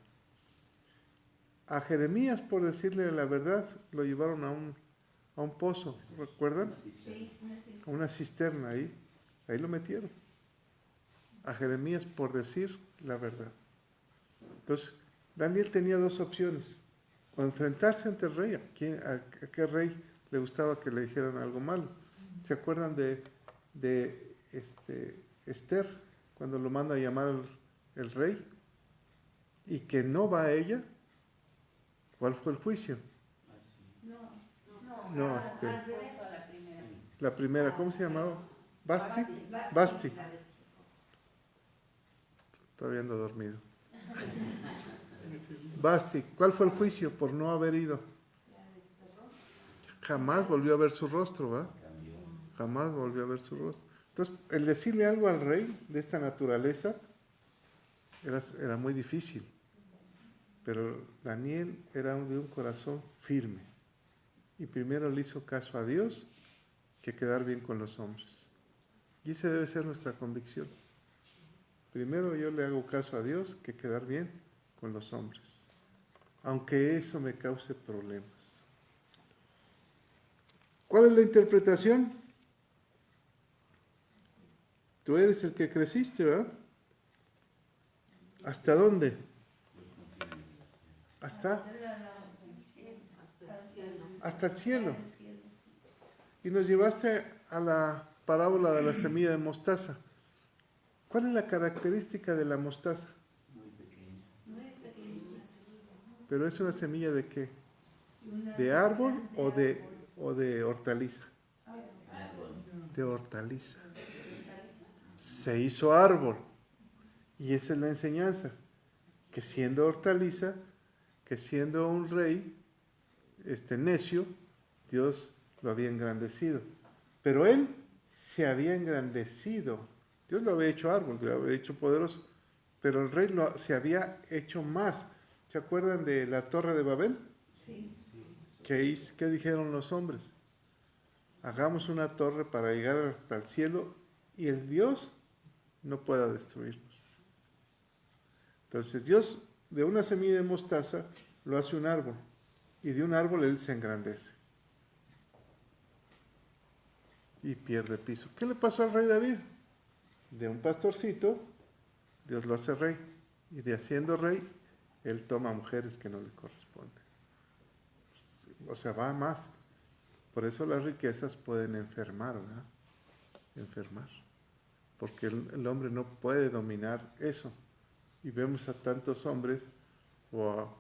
A Jeremías, por decirle la verdad, lo llevaron a un pozo, ¿recuerdan? Sí, A una cisterna ahí lo metieron. A Jeremías por decir la verdad. Entonces, Daniel tenía dos opciones: o enfrentarse ante el rey, a qué rey le gustaba que le dijeran algo malo. ¿Se acuerdan de Esther, cuando lo manda a llamar el rey y que no va a ella? ¿Cuál fue el juicio? No, la primera, ¿cómo se llamaba? Basti. Todavía ando dormido. Basti, ¿cuál fue el juicio por no haber ido? Jamás volvió a ver su rostro, ¿va? Jamás volvió a ver su rostro. Entonces, el decirle algo al rey de esta naturaleza era muy difícil. Pero Daniel era de un corazón firme. y primero le hizo caso a Dios que quedar bien con los hombres. Y esa debe ser nuestra convicción. Primero yo le hago caso a Dios que quedar bien con los hombres, aunque eso me cause problemas. ¿Cuál es la interpretación? Tú eres el que creciste, ¿verdad? ¿Hasta dónde? Hasta el cielo. Y nos llevaste a la parábola de la semilla de mostaza. ¿Cuál es la característica de la mostaza? Pero es una semilla de qué? ¿De árbol o de hortaliza? De hortaliza. Se hizo árbol. Y esa es la enseñanza. Que siendo hortaliza, que siendo un rey necio, Dios lo había engrandecido. Pero él se había engrandecido. Dios lo había hecho árbol, lo había hecho poderoso. Pero el rey se había hecho más. ¿Se acuerdan de la Torre de Babel? Sí. ¿Qué dijeron los hombres? Hagamos una torre para llegar hasta el cielo y el Dios no pueda destruirnos. Entonces Dios de una semilla de mostaza lo hace un árbol y de un árbol él se engrandece y pierde piso. ¿Qué le pasó al rey David? De un pastorcito Dios lo hace rey y de haciendo rey él toma mujeres que no le corresponden. O sea, va más. Por eso las riquezas pueden enfermar, ¿verdad? Enfermar. Porque el hombre no puede dominar eso. Y vemos a tantos hombres, o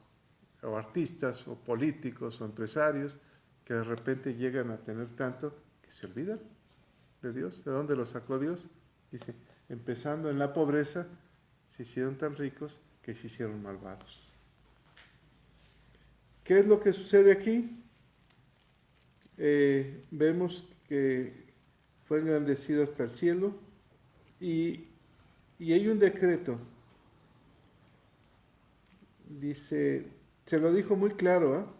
artistas, o políticos, o empresarios, que de repente llegan a tener tanto que se olvidan de Dios. ¿De dónde lo sacó Dios? Dice, empezando en la pobreza, se hicieron tan ricos que se hicieron malvados. ¿Qué es lo que sucede aquí? Vemos que fue engrandecido hasta el cielo y hay un decreto. Dice, se lo dijo muy claro,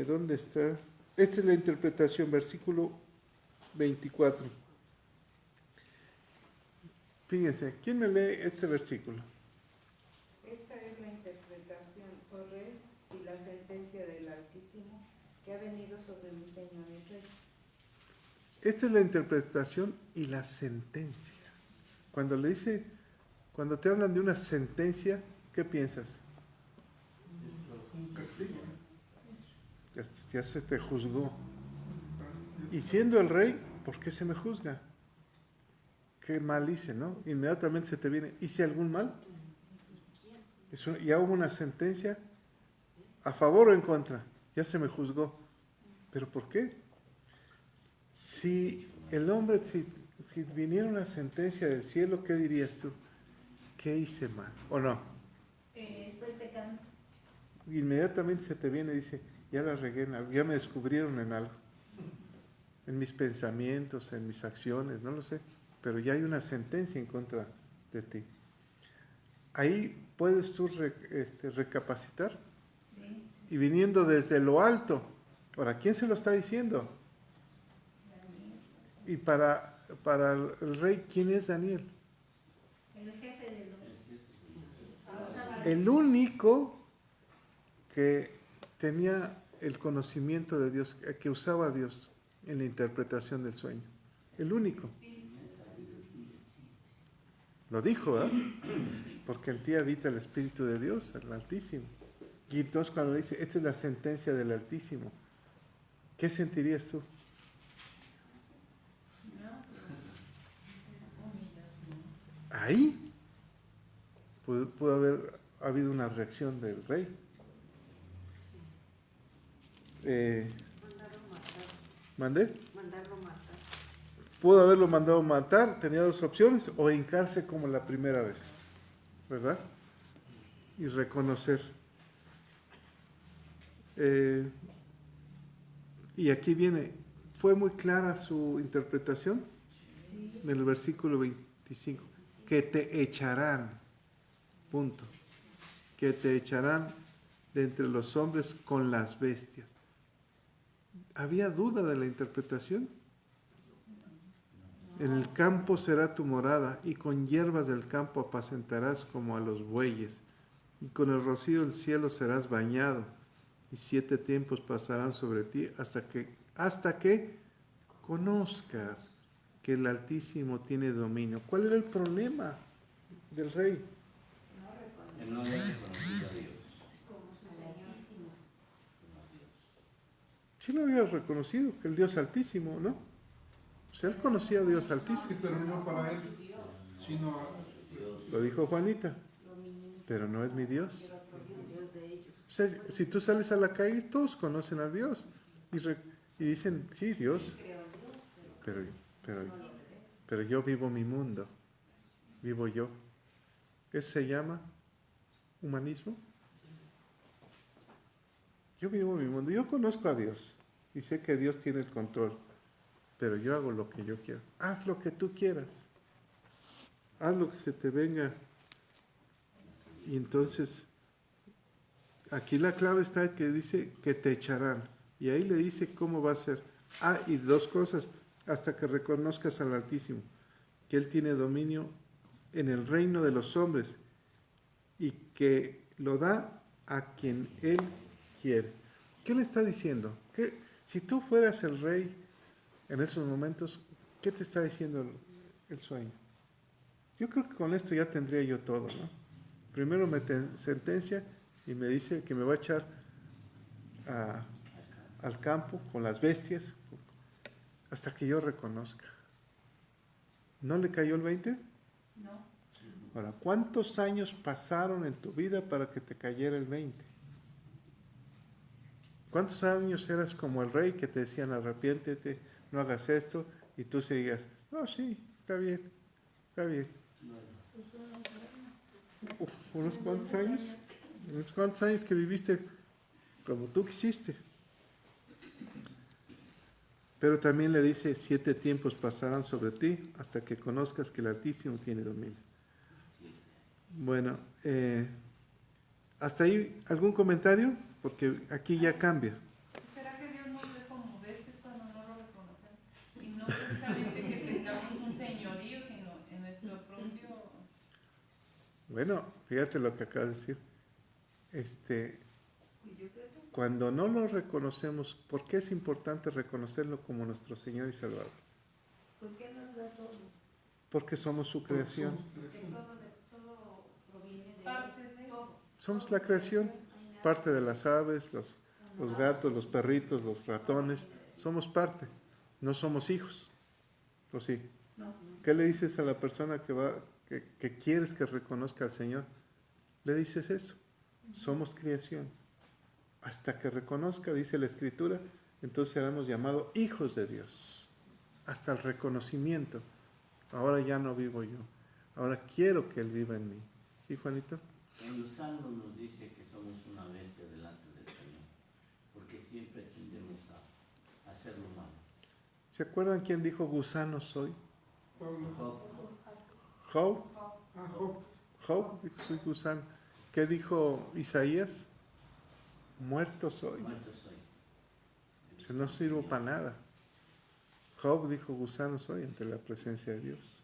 ¿dónde está? Esta es la interpretación, versículo 24. Fíjense, ¿quién me lee este versículo? Esta es la interpretación, oh rey, y la sentencia del Altísimo que ha venido sobre mi Señor el Rey. Esta es la interpretación y la sentencia. Cuando te hablan de una sentencia, ¿qué piensas? Un castigo. Ya se te juzgó. Y siendo el rey, ¿por qué se me juzga? Qué mal hice, ¿no? Inmediatamente se te viene, ¿hice algún mal? Ya hubo una sentencia, ¿a favor o en contra? Ya se me juzgó. ¿Pero por qué? Si el hombre, si viniera una sentencia del cielo, ¿qué dirías tú? ¿Qué hice mal? ¿O no? Estoy pecando. Inmediatamente se te viene y dice, ya la regué en algo, ya me descubrieron en algo. En mis pensamientos, en mis acciones, no lo sé. Pero ya hay una sentencia en contra de ti. Ahí puedes tú recapacitar. Sí. Y viniendo desde lo alto. ¿Para quién se lo está diciendo? Y para el rey, ¿quién es Daniel? El jefe de los... El único que tenía el conocimiento de Dios, que usaba a Dios en la interpretación del sueño. El único. Lo dijo, ¿eh? Porque en ti habita el Espíritu de Dios, el Altísimo. Y entonces cuando dice, esta es la sentencia del Altísimo, ¿qué sentirías tú? Ahí pudo haber habido una reacción del rey. ¿Mandé? Mandarlo matar. Pudo haberlo mandado matar, tenía dos opciones, o hincarse como la primera vez, ¿verdad? Y reconocer. Y aquí viene, fue muy clara su interpretación en el versículo 25, que te echarán, punto, que te echarán de entre los hombres con las bestias. ¿Había duda de la interpretación? En el campo será tu morada, y con hierbas del campo apacentarás como a los bueyes, y con el rocío del cielo serás bañado, y 7 tiempos pasarán sobre ti hasta que conozcas que el Altísimo tiene dominio. ¿Cuál era el problema del rey? Que no había reconocido a Dios como su Altísimo. como Dios. Sí lo había reconocido, que el Dios Altísimo, ¿no? O sea, él conocía a Dios Altísimo. Sí, pero no para él, sino a... Dios. Lo dijo Juanita, pero no es mi Dios. Dios de ellos. O sea, si tú sales a la calle, todos conocen a Dios y dicen, sí, Dios, pero yo vivo mi mundo, vivo yo. ¿Eso se llama humanismo? Yo vivo mi mundo, yo conozco a Dios y sé que Dios tiene el control, pero yo hago lo que yo quiero. Haz lo que tú quieras, haz lo que se te venga. Y entonces, aquí la clave está que dice que te echarán. Y ahí le dice cómo va a ser. Ah, y 2 cosas, hasta que reconozcas al Altísimo, que Él tiene dominio en el reino de los hombres y que lo da a quien Él quiere. ¿Qué le está diciendo? Que si tú fueras el rey en esos momentos, ¿qué te está diciendo el sueño? Yo creo que con esto ya tendría yo todo, ¿no? Primero me sentencia y me dice que me va a echar al campo con las bestias hasta que yo reconozca. ¿No le cayó el 20? No. Ahora, ¿cuántos años pasaron en tu vida para que te cayera el 20? ¿Cuántos años eras como el rey que te decían arrepiéntete, no hagas esto, y tú seguías, no, sí, está bien, está bien? ¿Unos cuantos años? ¿Unos cuantos años que viviste como tú quisiste? Pero también le dice, 7 tiempos pasarán sobre ti hasta que conozcas que el Altísimo tiene dominio. Bueno, ¿hasta ahí algún comentario? Porque aquí ya cambia. ¿Será que Dios nos ve como bestias cuando no lo reconocemos? Y no precisamente que tengamos un señorío, sino en nuestro propio... Bueno, fíjate lo que acabas de decir. Cuando no lo reconocemos, ¿por qué es importante reconocerlo como nuestro Señor y Salvador? ¿Por qué nos da todo? Porque somos su creación. Todo proviene de Parte de todo. Somos la creación, parte de las aves, los gatos, los perritos, los ratones, somos parte, no somos hijos. ¿O sí? ¿Qué le dices a la persona que quieres que reconozca al Señor? Le dices eso, somos creación. Hasta que reconozca, dice la Escritura, entonces seremos llamados hijos de Dios. Hasta el reconocimiento. Ahora ya no vivo yo, ahora quiero que Él viva en mí. ¿Sí, Juanito? En los Salmos nos dice que somos una bestia delante del Señor, porque siempre tendemos a hacer lo malo. ¿Se acuerdan quién dijo gusano soy? Pablo. Job. Job. Job dijo soy gusano. ¿Qué dijo Isaías? Muerto soy. Muerto soy. O sea, no sirvo para nada. Job dijo gusano soy ante la presencia de Dios.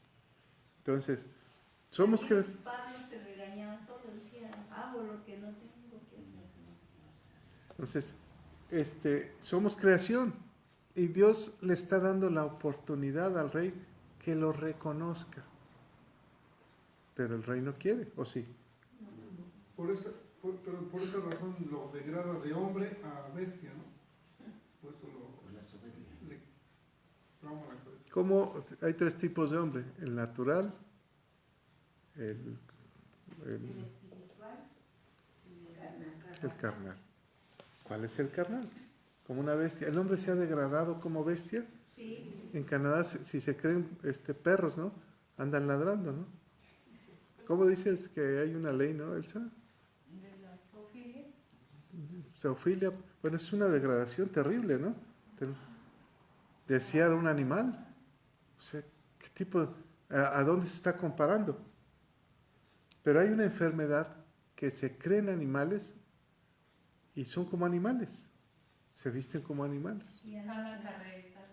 Entonces, somos que Pablo se regañaba solo, decía, hago lo que no tengo que hacer. Entonces, somos creación y Dios le está dando la oportunidad al rey que lo reconozca. Pero el rey no quiere, ¿o sí? Pero por esa razón lo degrada de hombre a bestia, ¿no? Por eso le trauma la cabeza. ¿Cómo? Hay 3 tipos de hombre: el natural, el espiritual y el carnal. ¿Cuál es el carnal? Como una bestia. ¿El hombre se ha degradado como bestia? Sí. En Canadá, si se creen perros, ¿no? Andan ladrando, ¿no? ¿Cómo dices que hay una ley, no, Elsa? de la zoofilia. Zoofilia. Bueno, es una degradación terrible, ¿no? Desear un animal. O sea, ¿qué tipo? ¿A dónde se está comparando? Pero hay una enfermedad que se creen animales y son como animales. se visten como animales. Y Jalan carretas.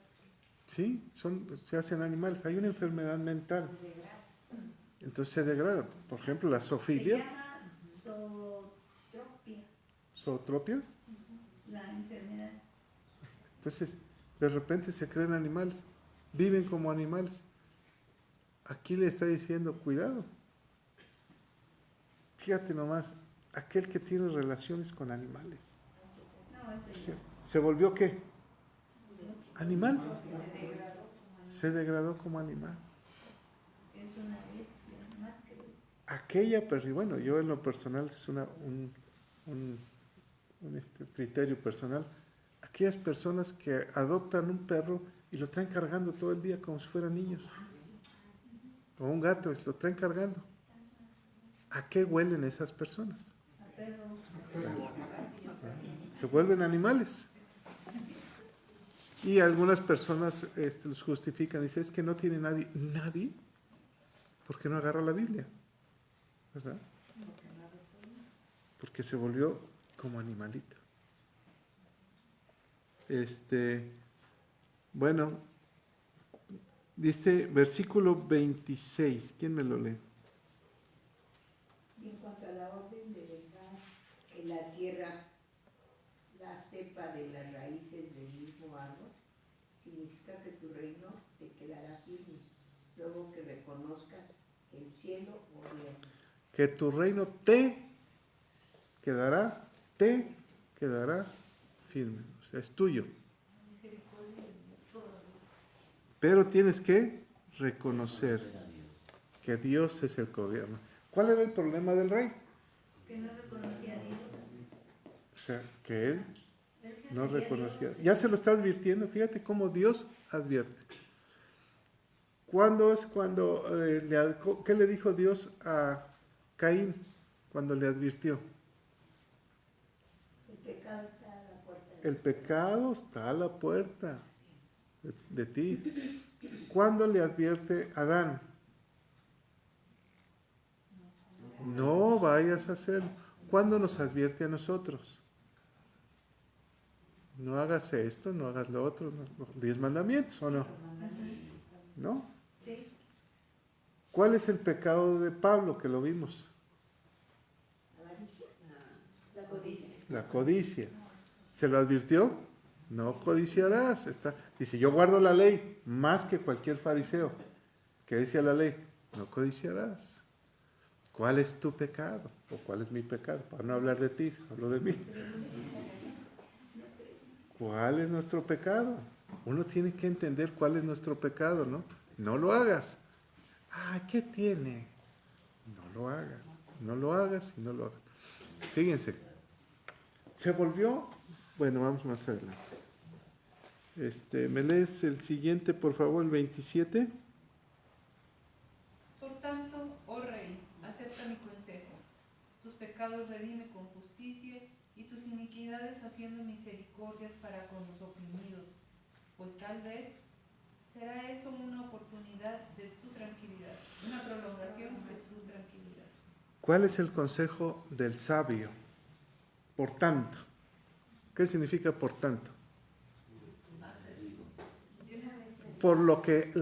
Sí, se hacen animales. Hay una enfermedad mental. Entonces se degrada. Por ejemplo, la se zoofilia, llama zootropia, zootropia. la enfermedad. Entonces, de repente se creen animales, viven como animales. Aquí le está diciendo, cuidado. Fíjate nomás, aquel que tiene relaciones con animales. No, eso ¿Se volvió qué? ya. Animal. Se degradó como Se degradó como animal. es una bestia, más que bestia. Aquella, pero bueno, yo en lo personal es un criterio personal. Aquellas personas que adoptan un perro y lo traen cargando todo el día como si fueran niños. O un gato, lo traen cargando. ¿A qué huelen esas personas? A perro. Se vuelven animales. Y algunas personas los justifican, dicen, es que no tiene nadie. ¿Nadie? ¿Por qué no agarra la Biblia? ¿Verdad? Porque se volvió como animalito. Bueno, dice versículo 26. ¿Quién me lo lee? Y en cuanto a la orden de dejar que la tierra la cepa de las raíces del mismo árbol, significa que tu reino te quedará firme, luego que reconozcas que el cielo gobierna. Que tu reino te quedará firme. O sea, es tuyo. Pero tienes que reconocer que Dios es el gobierno. ¿Cuál era el problema del rey? Que no reconocía a Dios. O sea, que él Él se no hacía reconocía. Dios. Ya se lo está advirtiendo, fíjate cómo Dios advierte. ¿Cuándo es cuando, qué le dijo Dios a Caín cuando le advirtió? El pecado está a la puerta. El pecado está a la puerta de ti. ¿Cuándo le advierte a Adán? No vayas a hacerlo. ¿Cuándo nos advierte a nosotros? No hagas esto, no hagas lo otro. No. 10 mandamientos, ¿o no? ¿No? Sí. ¿Cuál es el pecado de Pablo que lo vimos? La codicia. La codicia. ¿Se lo advirtió? No codiciarás. Dice, yo guardo la ley más que cualquier fariseo. ¿Qué decía la ley? No codiciarás. ¿Cuál es tu pecado? ¿O cuál es mi pecado? Para no hablar de ti, hablo de mí. ¿Cuál es nuestro pecado? Uno tiene que entender cuál es nuestro pecado, ¿no? No lo hagas. Ah, ¿qué tiene? No lo hagas. No lo hagas y no lo hagas. Fíjense. Se volvió... Bueno, vamos más adelante. ¿Me lees el siguiente, por favor, el 27? Por tanto, oh rey, acepta mi consejo. Tus pecados redime con justicia y tus iniquidades haciendo misericordias para con los oprimidos, pues tal vez será eso una oportunidad de tu tranquilidad, una prolongación de tu tranquilidad. ¿Cuál es el consejo del sabio? Por tanto. ¿Qué significa por tanto? Por lo que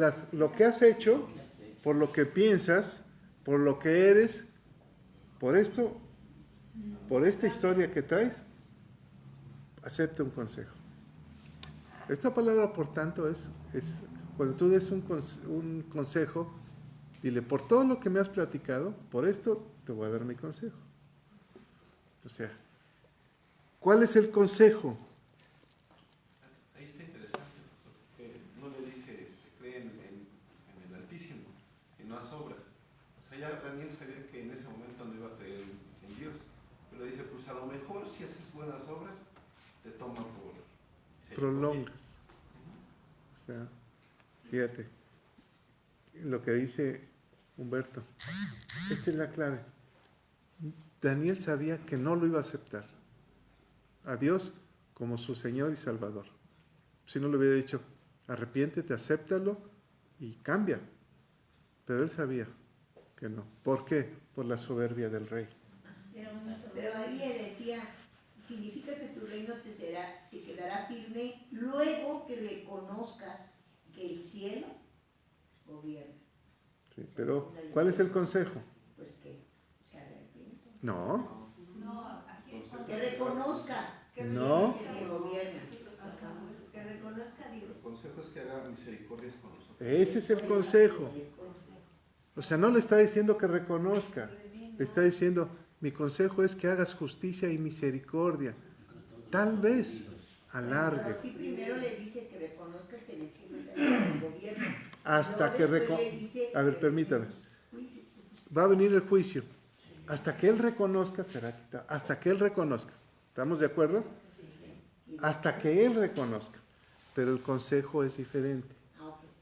has hecho, por lo que piensas, por lo que eres, por esto, por esta historia que traes, acepta un consejo. Esta palabra, por tanto, es cuando tú des un consejo, dile, por todo lo que me has platicado, por esto te voy a dar mi consejo. O sea, ¿cuál es el consejo? Ahí está interesante, porque no le dice, cree en el Altísimo, y no haz obras. O sea, ya Daniel sabía que en ese momento no iba a creer en Dios. Pero le dice, pues a lo mejor si haces buenas obras, te toma por... Prolongas. O sea, fíjate, lo que dice Humberto. Esta es la clave. Daniel sabía que no lo iba a aceptar a Dios como su Señor y Salvador. Si no le hubiera dicho, arrepiéntete, acéptalo y cambia. Pero él sabía que no. ¿Por qué? Por la soberbia del rey. Pero ahí le decía, significa que tu reino te quedará firme luego que reconozcas que el cielo gobierna. Sí, pero ¿cuál es el consejo? Pues que se arrepienta. No, Que reconozca no. que gobierna. Que reconozca a Dios. El consejo es que haga misericordias con nosotros. Ese es el consejo. O sea, no le está diciendo que reconozca, le está diciendo, mi consejo es que hagas justicia y misericordia. Tal vez alargues. Sí, primero le dice que reconozca que el cielo gobierna. Hasta que a ver, permítame. Va a venir el juicio. Hasta que él reconozca, será quitado. Hasta que él reconozca. ¿Estamos de acuerdo? Hasta que él reconozca. Pero el consejo es diferente.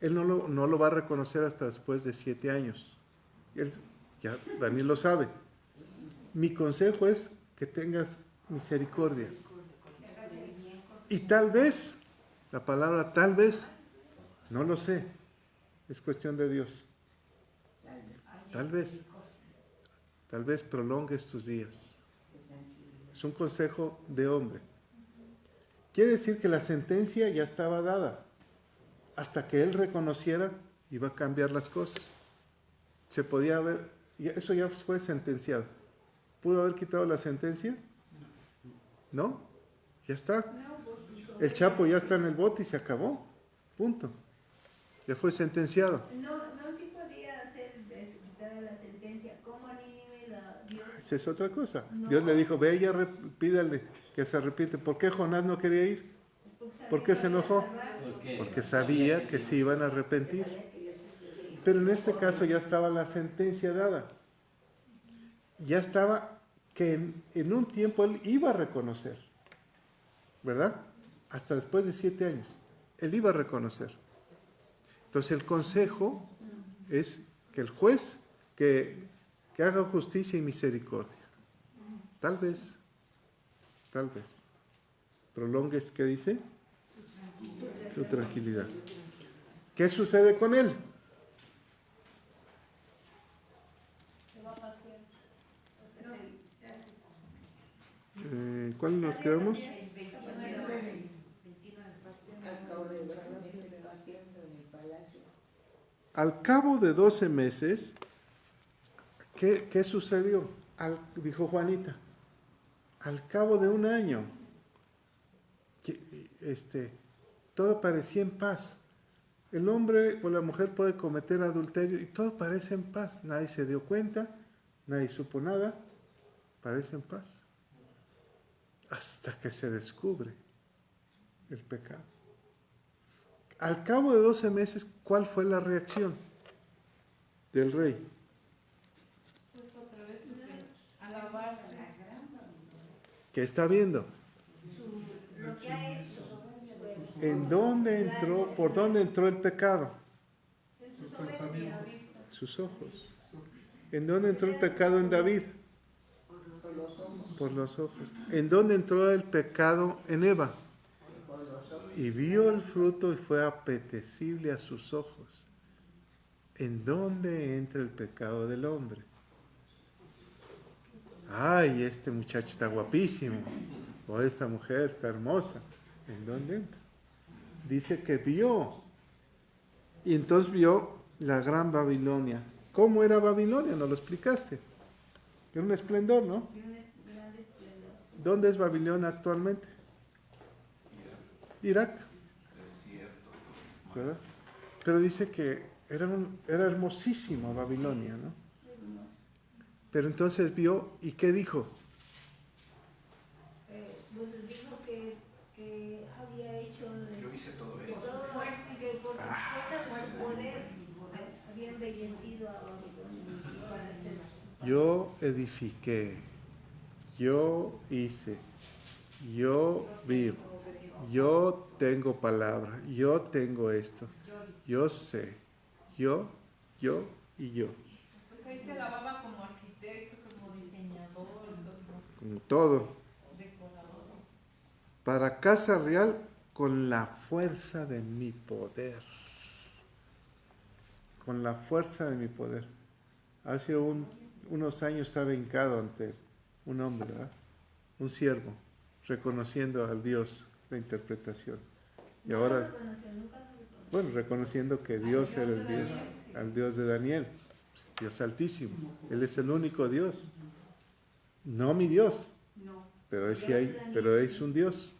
Él no lo va a reconocer hasta después de 7 años. Ya Daniel lo sabe. Mi consejo es que tengas misericordia. Y tal vez, la palabra tal vez, no lo sé, es cuestión de Dios. Tal vez prolongues tus días. Es un consejo de hombre. Quiere decir que la sentencia ya estaba dada. Hasta que él reconociera, iba a cambiar las cosas. Se podía haber, eso ya fue sentenciado. ¿Pudo haber quitado la sentencia? ¿No? Ya está. El Chapo ya está en el bote y se acabó. Punto. Ya fue sentenciado. No sí podía hacer quitar la sentencia. ¿Cómo a Nínive Dios? Esa es otra cosa. No. Dios le dijo, ve y pídale que se arrepiente. ¿Por qué Jonás no quería ir? ¿Por qué se enojó? Porque sabía que se iban a arrepentir. Pero en este caso ya estaba la sentencia dada. Ya estaba que en un tiempo él iba a reconocer. ¿Verdad? Hasta después de 7 años. Él iba a reconocer. Entonces el consejo es que el juez que haga justicia y misericordia. Tal vez prolongues, ¿qué dice? Tu tranquilidad. ¿Qué sucede con él? Se va a pasear. ¿Cuál nos quedamos? Al cabo de 12 meses, ¿qué sucedió? Dijo Juanita, al cabo de 1 año, todo parecía en paz. El hombre o la mujer puede cometer adulterio y todo parece en paz. Nadie se dio cuenta, nadie supo nada, parece en paz. Hasta que se descubre el pecado. Al cabo de 12 meses, ¿cuál fue la reacción del rey? Pues otra vez alabarse. ¿Qué está viendo? Lo que ha hecho. ¿En dónde entró? ¿Por dónde entró el pecado? Sus ojos. ¿En dónde entró el pecado en David? Por los ojos. ¿En dónde entró el pecado en Eva? Y vio el fruto y fue apetecible a sus ojos. ¿En dónde entra el pecado del hombre? Ay, este muchacho está guapísimo. O esta mujer está hermosa. ¿En dónde entra? Dice que vio. Y entonces vio la gran Babilonia. ¿Cómo era Babilonia? ¿No lo explicaste? Era un esplendor, ¿no? ¿Dónde es Babilonia actualmente? Irak. ¿Verdad? Pero dice que era hermosísima Babilonia, ¿no? Pero entonces vio, ¿y qué dijo? Pues dijo que había hecho... Yo hice todo esto. Que por cosas de poder había embellecido a Babilonia para hacer... Yo edifiqué, yo hice, yo vi, yo tengo palabra, yo tengo esto, yo sé, yo y yo. Pues ahí se alababa como arquitecto, como diseñador, Con todo. decorador. Para casa real con la fuerza de mi poder. Con la fuerza de mi poder. Hace unos años estaba hincado ante un hombre, ¿verdad? Un siervo. reconociendo al Dios, la interpretación. Y No ahora, lo reconoció, nunca lo reconoció. bueno, reconociendo que Dios era el Dios, al Dios de Daniel, Dios altísimo. Él es el único Dios. No mi Dios, No. pero es un Dios.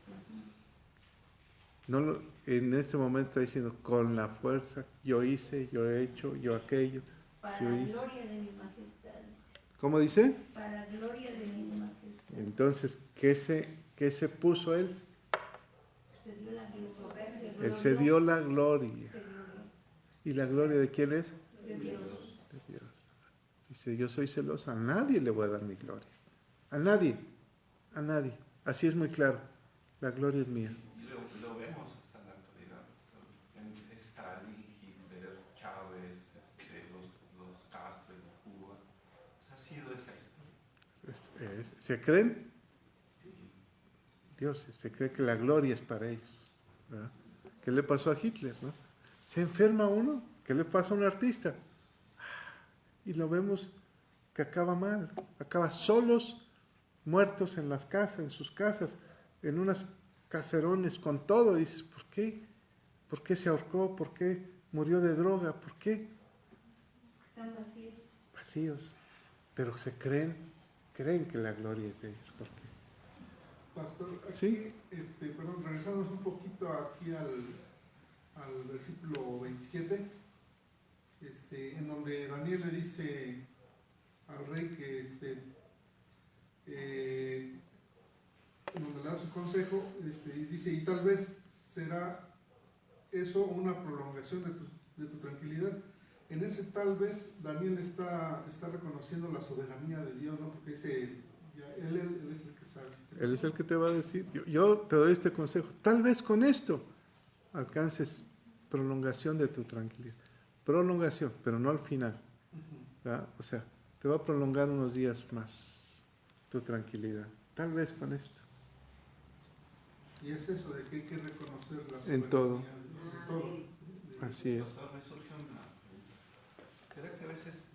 No en este momento está diciendo, con la fuerza, yo hice, yo he hecho, yo aquello, Para yo hice. gloria de mi majestad. ¿Cómo dice? Para gloria de mi majestad. Entonces, ¿qué se puso él? Se dio la gloria. Él se dio la gloria. Se glorió. ¿Y la gloria de quién es? De Dios. De Dios. Dice, yo soy celoso, a nadie le voy a dar mi gloria. A nadie. A nadie. Así es muy claro. La gloria es mía. Y lo vemos hasta en la actualidad. En Stalin, Hitler, Chávez, los Castro en Cuba. Pues ha sido esa historia. ¿Se creen? Dios, se cree que la gloria es para ellos. ¿Verdad? ¿Qué le pasó a Hitler? ¿No? Se enferma uno. ¿Qué le pasa a un artista? Y lo vemos que acaba mal. Acaba solos, muertos en las casas, en sus casas, en unas caserones con todo. Y dices, ¿por qué? ¿Por qué se ahorcó? ¿Por qué murió de droga? ¿Por qué? Están vacíos. Vacíos. Pero se creen que la gloria es de ellos. ¿Por qué? Pastor, aquí, Sí. regresamos un poquito aquí al versículo 27, en donde Daniel le dice al rey que en donde le da su consejo, y dice, y tal vez será eso una prolongación de tu tranquilidad. En ese tal vez Daniel está reconociendo la soberanía de Dios, ¿no? Porque dice, él es el que sabe. Él es el que te va a decir, yo te doy este consejo, tal vez con esto alcances prolongación de tu tranquilidad. Prolongación, pero no al final. ¿Verdad? O sea, te va a prolongar unos días más tu tranquilidad. Tal vez con esto. Y es eso de que hay que reconocer la soberanía En todo. En todo. Así es. Pastor, me surge una pregunta. ¿Será que a veces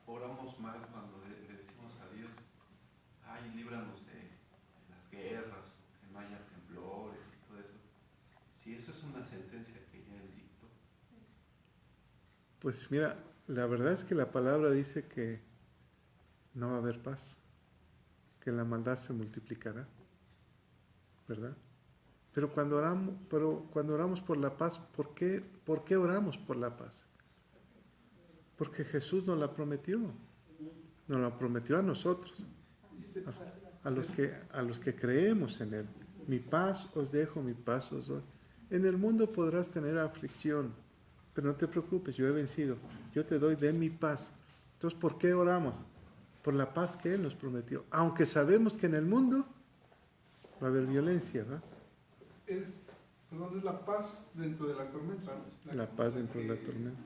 oramos mal cuando le decimos a Dios, ay, líbranos de las guerras, que no haya temblores y todo eso? Si eso es una sentencia que ya Él dictó. Pues mira, la verdad es que la palabra dice que no va a haber paz, que la maldad se multiplicará, ¿verdad? Pero cuando oramos por la paz, ¿por qué oramos por la paz? Porque Jesús nos la prometió a nosotros, a los que creemos en Él. Mi paz os dejo, mi paz os doy. En el mundo podrás tener aflicción, pero no te preocupes, yo he vencido. Yo te doy de mi paz. Entonces, ¿por qué oramos? Por la paz que Él nos prometió. Aunque sabemos que en el mundo va a haber violencia, ¿verdad? Es la paz dentro de la tormenta, ¿no? La paz dentro de la tormenta.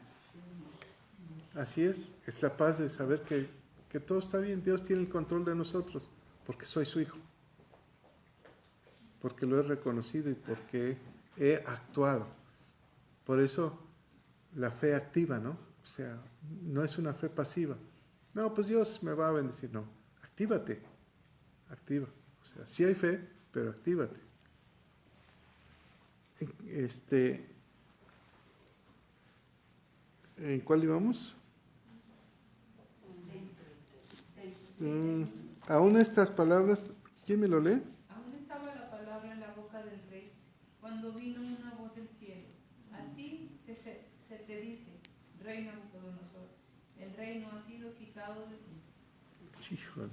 Así es la paz de saber que todo está bien. Dios tiene el control de nosotros, porque soy su hijo. Porque lo he reconocido y porque he actuado. Por eso la fe activa, ¿no? O sea, no es una fe pasiva. No, pues Dios me va a bendecir. No, actívate. Activa. O sea, sí hay fe, pero actívate. ¿En cuál íbamos? Aún estas palabras, ¿quién me lo lee? Aún estaba la palabra en la boca del rey, cuando vino una voz del cielo. A ti se te dice, rey Nabucodonosor, el reino ha sido quitado de ti. Híjole,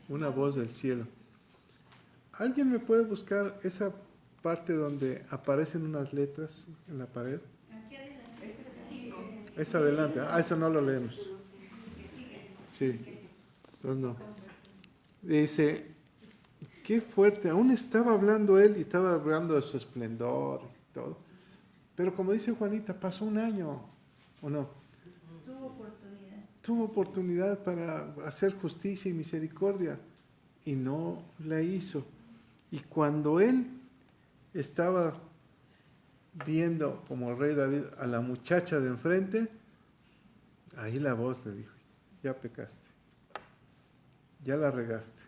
una voz del cielo. ¿Alguien me puede buscar esa parte donde aparecen unas letras en la pared? Aquí adelante. Es adelante. Eso no lo leemos. Sí. Entonces no. Dice, qué fuerte. Aún estaba hablando él y estaba hablando de su esplendor y todo. Pero como dice Juanita, pasó un año, ¿o no? Tuvo oportunidad para hacer justicia y misericordia y no la hizo. Y cuando él estaba viendo como el rey David a la muchacha de enfrente, ahí la voz le dijo, ya pecaste, ya la regaste,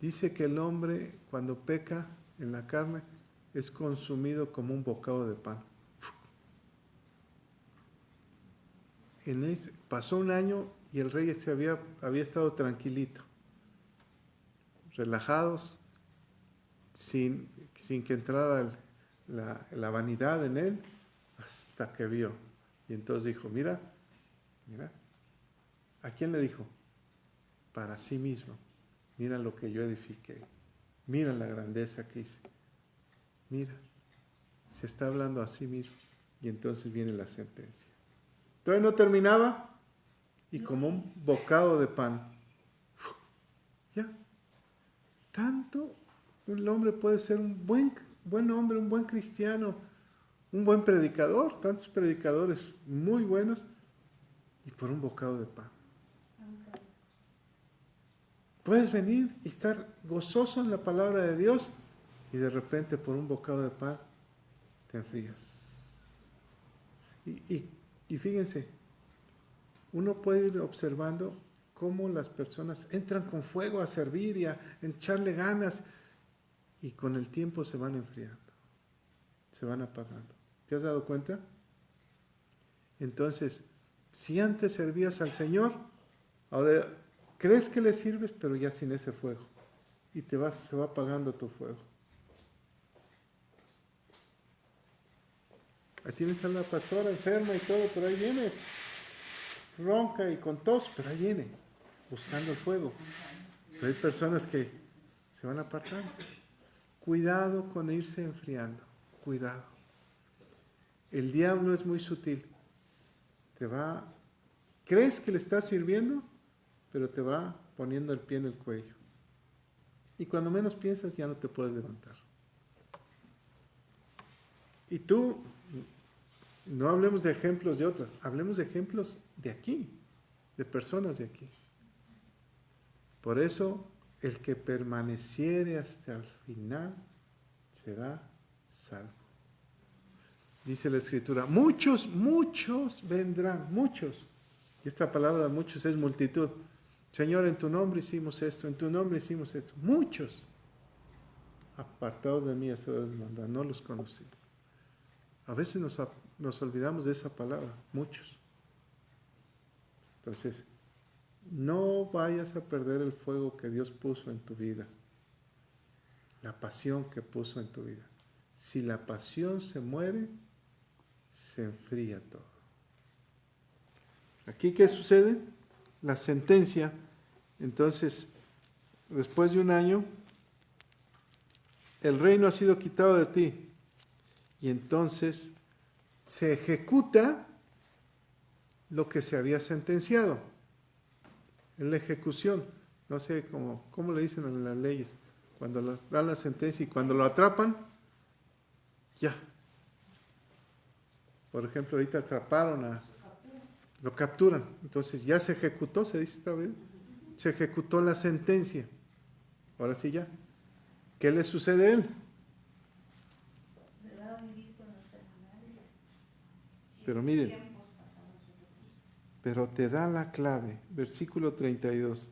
Dice que el hombre cuando peca en la carne es consumido como un bocado de pan. Pasó un año y el rey había estado tranquilito, relajados, sin que entrara la vanidad en él, hasta que vio. Y entonces dijo, mira, ¿a quién le dijo? Para sí mismo. Mira lo que yo edifiqué. Mira la grandeza que hice. Mira, se está hablando a sí mismo. Y entonces viene la sentencia. Todavía no terminaba y como un bocado de pan. Ya. Tanto un hombre puede ser un buen hombre, un buen cristiano, un buen predicador, tantos predicadores muy buenos, y por un bocado de pan. Puedes venir y estar gozoso en la palabra de Dios y de repente por un bocado de pan te enfrías. Y fíjense, uno puede ir observando cómo las personas entran con fuego a servir y a echarle ganas y con el tiempo se van enfriando, se van apagando. ¿Te has dado cuenta? Entonces, si antes servías al Señor, ahora crees que le sirves, pero ya sin ese fuego. Y se va apagando tu fuego. Ahí tienes a la pastora enferma y todo, pero ahí viene. Ronca y con tos, pero ahí viene, buscando el fuego. Pero hay personas que se van apartando. Cuidado con irse enfriando. Cuidado. El diablo es muy sutil. Crees que le estás sirviendo, pero te va poniendo el pie en el cuello. Y cuando menos piensas ya no te puedes levantar. Y tú, no hablemos de ejemplos de otras, hablemos de ejemplos de aquí, de personas de aquí. Por eso, el que permaneciere hasta el final será salvo. Dice la Escritura, muchos vendrán, muchos. Y esta palabra muchos es multitud. Señor, en tu nombre hicimos esto, en tu nombre hicimos esto. Muchos. Apartados de mí, hacedores de maldad, no los conocí. A veces nos olvidamos de esa palabra, muchos. Entonces, no vayas a perder el fuego que Dios puso en tu vida, la pasión que puso en tu vida. Si la pasión se muere, se enfría todo. ¿Aquí qué sucede? La sentencia, entonces, después de un año, el reino ha sido quitado de ti. Y entonces se ejecuta lo que se había sentenciado. En la ejecución, no sé cómo le dicen en las leyes, cuando dan la sentencia y cuando lo atrapan, ya. Por ejemplo, ahorita atraparon lo capturan, entonces ya se ejecutó, se dice esta vez, se ejecutó la sentencia. Ahora sí ya. ¿Qué le sucede a él? Pero miren, pero te da la clave, versículo 32.